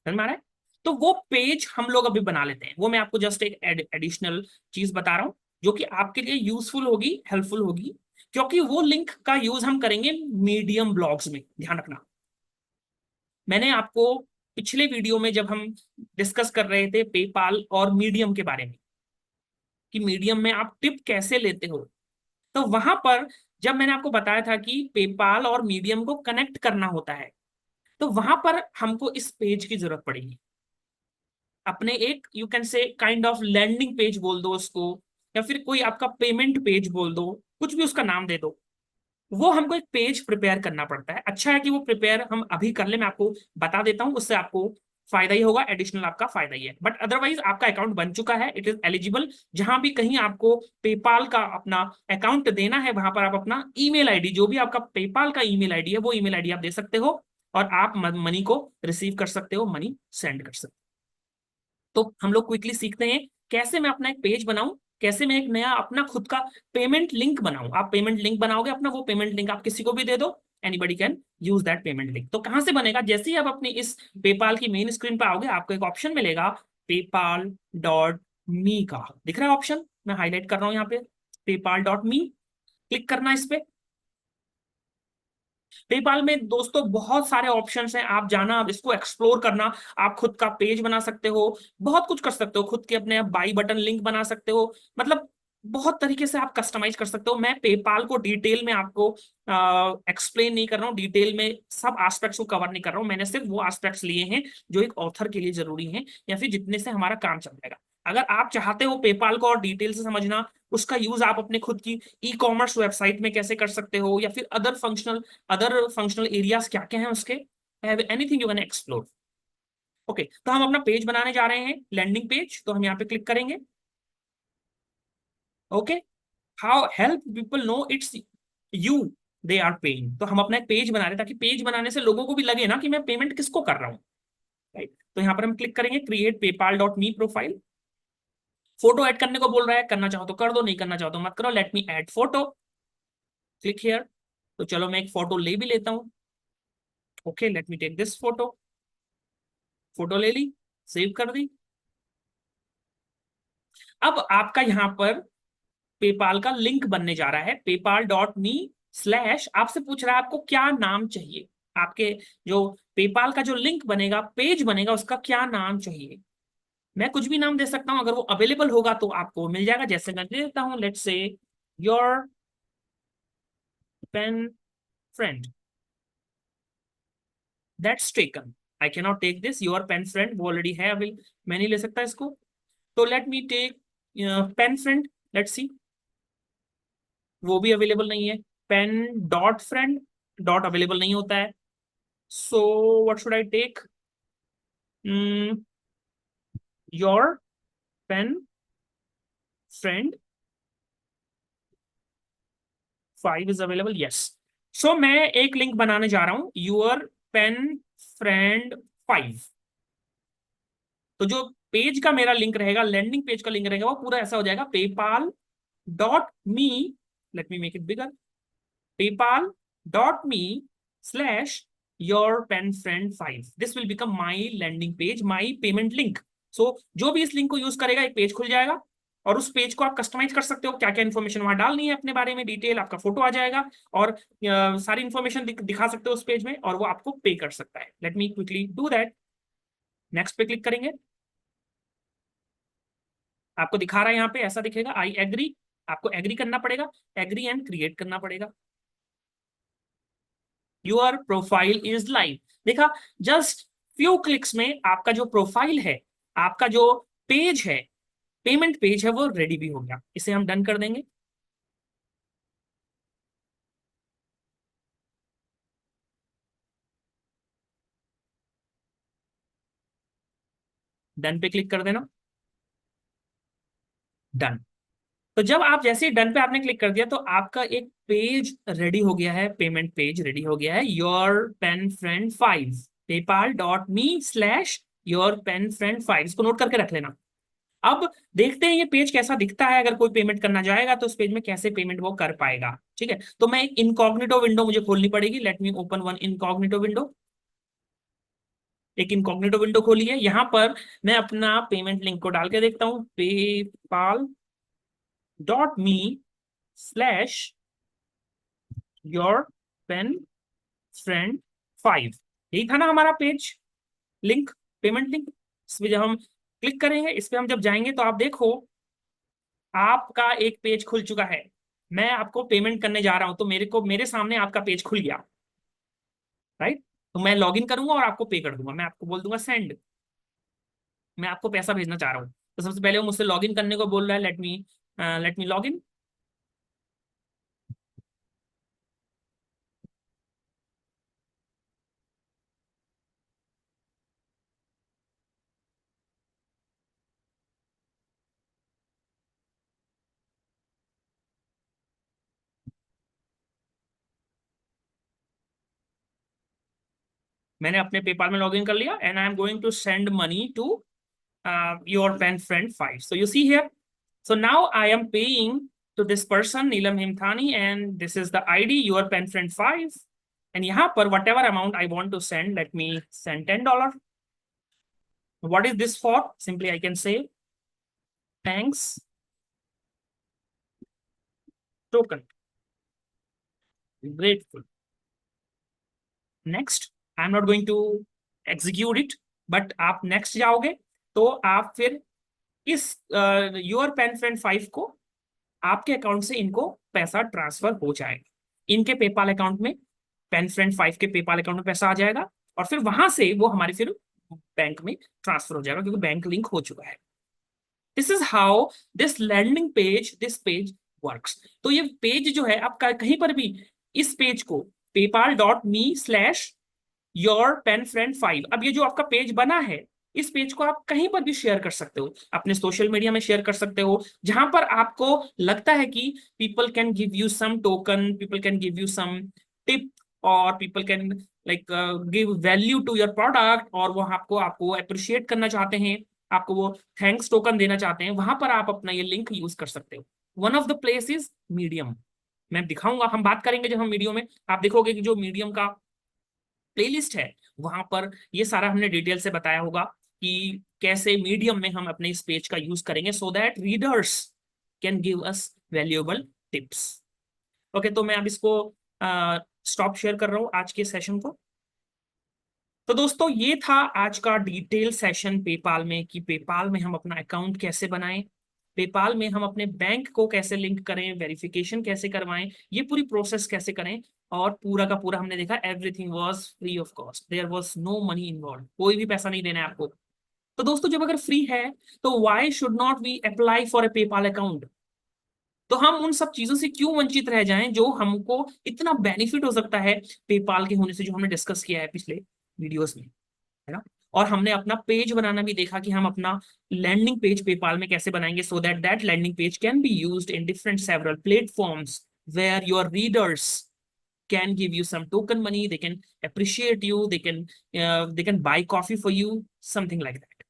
S1: समझ में आ रहा है? तो वो पेज हम लोग अभी बना लेते हैं, वो मैं आपको जस्ट एक एडिशनल चीज बता रहा हूँ जो कि आपके लिए यूजफुल होगी, हेल्पफुल होगी, क्योंकि वो लिंक का यूज हम करेंगे मीडियम ब्लॉग्स में, ध्यान रखना। मैंने आपको पिछले वीडियो में जब हम डिस्कस कर रहे थे पेपाल और मीडियम के बारे में कि मीडियम में आप टिप कैसे लेते हो, तो वहां पर जब मैंने आपको बताया था कि पेपाल और मीडियम को कनेक्ट करना होता है, तो वहां पर हमको इस पेज की जरूरत पड़ेगी। अपने एक you can say kind of landing page बोल दो उसको, या फिर कोई आपका पेमेंट पेज बोल दो, कुछ भी उसका नाम दे दो। वो हमको एक पेज प्रिपेयर करना पड़ता है। अच्छा है कि वो प्रिपेयर हम अभी कर ले, मैं आपको बता देता हूँ, उससे आपको फायदा ही होगा, एडिशनल आपका फायदा ही है। बट अदरवाइज आपका अकाउंट बन चुका है, इट इज एलिजिबल। जहां भी कहीं आपको पेपाल का अपना अकाउंट देना है, वहां पर आप अपना ईमेल आईडी, जो भी आपका पेपाल का ईमेल आईडी है, वो ईमेल आईडी आप दे सकते हो, और आप मनी को रिसीव कर सकते हो, मनी सेंड कर सकते हो। तो हम लोग क्विकली सीखते हैं कैसे मैं अपना एक पेज बनाऊं, कैसे मैं एक नया अपना खुद का पेमेंट लिंक बनाऊं। आप पेमेंट लिंक बनाओगे अपना, वो पेमेंट लिंक आप किसी को भी दे दो, anybody can use that payment link. तो कहां से बनेगा? जैसे ही आप अपनी इस पेपाल की मेन स्क्रीन पर आओगे, आपको एक ऑप्शन मिलेगा PayPal.me का, दिख रहा है ऑप्शन, मैं हाईलाइट कर रहा हूं यहाँ पे, PayPal.me। क्लिक करना इस पे। पेपाल में दोस्तों बहुत सारे ऑप्शंस हैं, आप जाना, आप इसको एक्सप्लोर करना। आप खुद का पेज बना सकते हो, बहुत कुछ कर सकते हो, खुद के अपने बाई बटन लिंक बना सकते हो, मतलब बहुत तरीके से आप कस्टमाइज कर सकते हो। मैं पेपाल को डिटेल में आपको एक्सप्लेन नहीं कर रहा हूँ, डिटेल में सब एस्पेक्ट्स को कवर नहीं कर रहा हूँ। मैंने सिर्फ वो एस्पेक्ट्स लिए हैं जो एक ऑथर के लिए जरूरी हैं, या फिर जितने से हमारा काम चल जाएगा। अगर आप चाहते हो पेपाल को और डिटेल से समझना, उसका यूज आप अपने खुद की ई कॉमर्स वेबसाइट में कैसे कर सकते हो, या फिर अदर फंक्शनल एरियाज क्या क्या हैं उसके, anything you can explore. Okay, तो हम अपना पेज बनाने जा रहे हैं, लैंडिंग पेज, तो हम यहाँ पे क्लिक करेंगे। Okay, how help people know it's you they are paying. तो हम अपना एक पेज बना रहे हैं, ताकि पेज बनाने से लोगों को भी लगे ना कि मैं पेमेंट किसको कर रहा हूँ, राइट? तो यहाँ पर हम क्लिक करेंगे create PayPal.me profile. Photo add करने को बोल रहा है, करना चाहो तो कर दो, नहीं करना चाहो तो मत करो। Let me add photo, click here. तो चलो मैं एक फोटो ले भी लेता हूँ। Okay, let me take this photo. Photo ले ली, सेव कर दी। अब आपका यहाँ पर पेपाल का लिंक बनने जा रहा है, PayPal.me/, आपसे पूछ रहा है आपको क्या नाम चाहिए, आपके जो पेपाल का जो लिंक बनेगा, पेज बनेगा, उसका क्या नाम चाहिए। मैं कुछ भी नाम दे सकता हूं, अगर वो अवेलेबल होगा तो आपको मिल जाएगा। जैसे मैं दे देता हूं, let's say your pen friend, that's taken. I can not take this your pen friend, वो ऑलरेडी है अवेलेबल, मैं नहीं ले सकता इसको। तो let me take pen friend, let's see, वो भी अवेलेबल नहीं है। Pen dot friend, dot available नहीं होता है। So what should I take? Your pen friend 5 is available, yes. So मैं एक लिंक बनाने जा रहा हूं, यूर पेन फ्रेंड 5। तो जो पेज का मेरा लिंक रहेगा, लैंडिंग पेज का लिंक रहेगा, वो पूरा ऐसा हो जाएगा PayPal.me, let me make it bigger, PayPal.me/ your pen friend 5, this will become my landing page, my payment link। सो जो भी इस लिंक को यूज करेगा, एक पेज खुल जाएगा, और उस पेज को आप कस्टमाइज कर सकते हो, क्या क्या इन्फॉर्मेशन वहां डालनी है अपने बारे में, डिटेल, आपका फोटो आ जाएगा, और सारी इन्फॉर्मेशन दिखा सकते हो उस पेज में, और वो आपको पे कर सकता है। Let me quickly do that. Next पे क्लिक करेंगे, आपको दिखा रहा है यहाँ पे ऐसा दिखेगा, आई एग्री। आपको एग्री करना पड़ेगा, एग्री एंड क्रिएट करना पड़ेगा। योर प्रोफाइल इज लाइव, देखा, जस्ट फ्यू क्लिक्स में आपका जो प्रोफाइल है, आपका जो पेज है, पेमेंट पेज है, वो रेडी भी हो गया। इसे हम डन कर देंगे। डन पे क्लिक कर देना, डन। तो जब आप जैसे ही डन पे आपने क्लिक कर दिया, तो आपका एक पेज रेडी हो गया है, पेमेंट पेज रेडी हो गया है, your pen friend 5, PayPal.me/ your pen friend 5। इसको नोट करके रख लेना। अब देखते हैं ये पेज कैसा दिखता है, अगर कोई पेमेंट करना जाएगा तो उस पेज में कैसे पेमेंट वो कर पाएगा। ठीक है, तो मैं एक इनकॉग्निटो विंडो मुझे खोलनी पड़ेगी, let me open one incognito window. एक इनकॉग्निटो विंडो खोली है। यहाँ पर मैं अपना पेमेंट लिंक को डाल के देखता हूँ, paypal.me/your पेन फ्रेंड 5। यही था ना हमारा पेज लिंक, पेमेंट लिंक। इस पे जब हम क्लिक करेंगे, इस पे हम जब जाएंगे तो आप देखो आपका एक पेज खुल चुका है। मैं आपको पेमेंट करने जा रहा हूं तो मेरे सामने आपका पेज खुल गया, राइट। तो मैं लॉगिन करूंगा और आपको पे कर दूंगा। मैं आपको बोल दूंगा सेंड, मैं आपको पैसा भेजना चाह रहा हूँ। तो सबसे पहले वो मुझसे लॉगिन करने को बोल रहा है, लेट मी लॉगिन। मैंने अपने पेपाल में लॉगिन कर लिया and I am going to send money to your pen friend 5. So you see here, so now I am paying to this person Neelam Himthani, and this is the ID your pen friend 5. And यहाँ पर whatever amount I want to send, let me send $10. What is this for? Simply I can say thanks token, grateful. Next, I'm not going to execute it, but आप next जाओगे तो आप फिर इस your pen friend 5 को आपके account से इनको पैसा ट्रांसफर हो जाएगा। इनके पेपाल अकाउंट में, पेन फ्रेंड 5 के पेपाल अकाउंट में पैसा आ जाएगा और फिर वहां से वो हमारे फिर बैंक में ट्रांसफर हो जाएगा क्योंकि बैंक लिंक हो चुका है। This is how this landing page, this page works. तो ये पेज जो है आपका कहीं पर भी इस पेज को paypal.me/your pen friend 5, अब ये जो आपका पेज बना है इस पेज को आप कहीं पर भी शेयर कर सकते हो, अपने सोशल मीडिया में शेयर कर सकते हो, जहां पर आपको लगता है कि people can give you some token, people can give you some tip, और people can like give value to your product, और वो आपको आपको अप्रिशिएट करना चाहते हैं, आपको वो थैंक्स टोकन देना चाहते हैं, वहां पर आप अपना ये लिंक यूज कर सकते हो। One of the place is medium. मैं दिखाऊंगा, हम बात करेंगे जब हम मीडियम में, आप देखोगे कि जो मीडियम का प्लेलिस्ट है वहां पर ये सारा हमने डिटेल से बताया होगा कि कैसे मीडियम में हम अपने इस पेज का यूज करेंगे so that readers can give us valuable tips. Okay, तो मैं अब इसको स्टॉप शेयर कर रहा हूँ आज के सेशन को। तो दोस्तों ये था आज का डिटेल सेशन पेपाल में, कि पेपाल में हम अपना अकाउंट कैसे बनाएं, पेपाल में हम अपने बैंक को कैसे लिंक करें, वेरिफिकेशन कैसे करवाएं, ये पूरी प्रोसेस कैसे करें। और पूरा का पूरा हमने देखा everything was free of cost, there was no money involve, कोई भी पैसा नहीं देना है आपको। तो दोस्तों जब अगर फ्री है तो why should not we apply for a PayPal account. तो हम उन सब चीजों से क्यों वंचित रह जाएं जो हमको इतना बेनिफिट हो सकता है पेपाल के होने से, जो हमने डिस्कस किया है पिछले वीडियोस में, है ना। और हमने अपना पेज बनाना भी देखा कि हम अपना लैंडिंग पेज पेपाल में कैसे बनाएंगे so that that landing page can be used in different several platforms where your readers can give you some token money, they can appreciate you, they can buy coffee for you, something like that.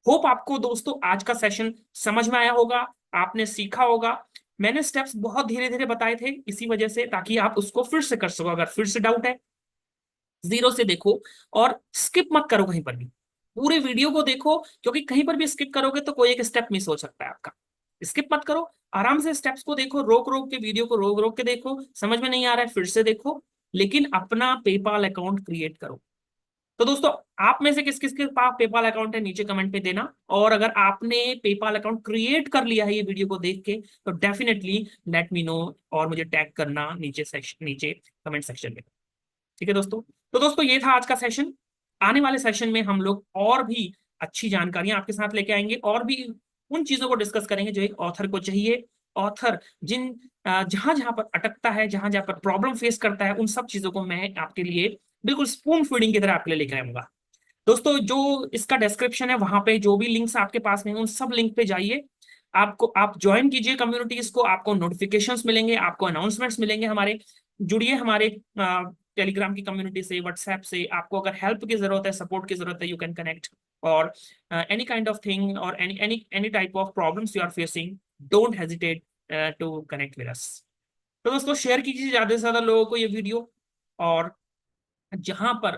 S1: Hope आपको दोस्तों आज का session समझ में आया होगा, आपने सीखा होगा। मैंने स्टेप्स बहुत धीरे धीरे बताए थे इसी वजह से, ताकि आप उसको फिर से कर सको। अगर फिर से डाउट है जीरो से देखो और स्किप मत करो कहीं पर भी, पूरे वीडियो को देखो, क्योंकि कहीं पर भी स्किप करोगे तो कोई एक स्टेप मिस हो सकता है आपका। स्किप मत करो, आराम से स्टेप्स को देखो, रोक रोक के वीडियो को रोक रोक के देखो, समझ में नहीं आ रहा है फिर से देखो, लेकिन अपना पेपाल अकाउंट क्रिएट करो। तो दोस्तों आप में से किस किस के पास पेपाल अकाउंट है नीचे कमेंट पे देना, और अगर आपने पेपाल अकाउंट क्रिएट कर लिया है ये वीडियो को देख के तो डेफिनेटली लेट मी नो, और मुझे टैग करना नीचे सेक्शन, नीचे कमेंट सेक्शन में। ठीक है दोस्तों, तो दोस्तों ये था आज का सेशन। आने वाले सेशन में हम लोग और भी अच्छी जानकारियां आपके साथ लेके आएंगे, और भी उन चीजों को डिस्कस करेंगे जो एक ऑथर को चाहिए। ऑथर जिन जहां जहां पर अटकता है, जहां जहां पर प्रॉब्लम फेस करता है, उन सब चीजों को मैं आपके लिए बिल्कुल स्पून फीडिंग की तरह आपके लिए लेकर आऊंगा। दोस्तों जो इसका डिस्क्रिप्शन है वहां पे जो भी लिंक्स आपके पास में उन सब लिंक पे जाइए, आपको आप ज्वाइन कीजिए कम्युनिटीज को, आपको नोटिफिकेशंस मिलेंगे, आपको अनाउंसमेंट्स मिलेंगे हमारे। जुड़िए हमारे टेलीग्राम की कम्युनिटी से, व्हाट्सएप से। आपको अगर हेल्प की जरूरत है, सपोर्ट की जरूरत है, यू कैन कनेक्ट, और एनी काइंड ऑफ थिंग और any type of problems you are facing, don't hesitate to connect with us. तो दोस्तों शेयर कीजिए ज्यादा से ज्यादा लोगों को ये वीडियो, और जहां पर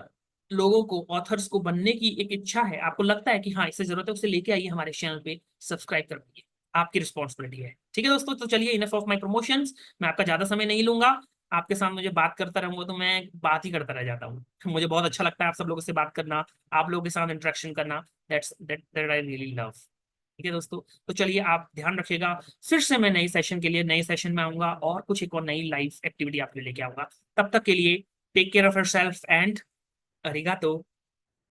S1: लोगों को, ऑथर्स को बनने की एक इच्छा है, आपको लगता है कि हाँ इससे जरूरत है, उसे लेके आइए हमारे चैनल पे, सब्सक्राइब कर दीजिए, आपकी रिस्पॉन्सिबिलिटी है। ठीक है दोस्तों, तो चलिए इनफ ऑफ माई प्रमोशंस, मैं आपका ज्यादा समय नहीं लूंगा। आपके साथ मुझे बात करता रहूंगा तो मैं बात ही करता रह जाता हूँ। मुझे बहुत अच्छा लगता है आप सब लोगों से बात करना, आप लोगों के साथ इंटरेक्शन करना, दैट आई रियली लव। ठीक है दोस्तों, तो चलिए आप ध्यान रखिएगा, फिर से मैं नई सेशन के लिए नए सेशन में आऊंगा और कुछ एक और नई लाइफ एक्टिविटी आपके लिए लेके आऊंगा। तब तक के लिए take care of yourself and अरिगातो।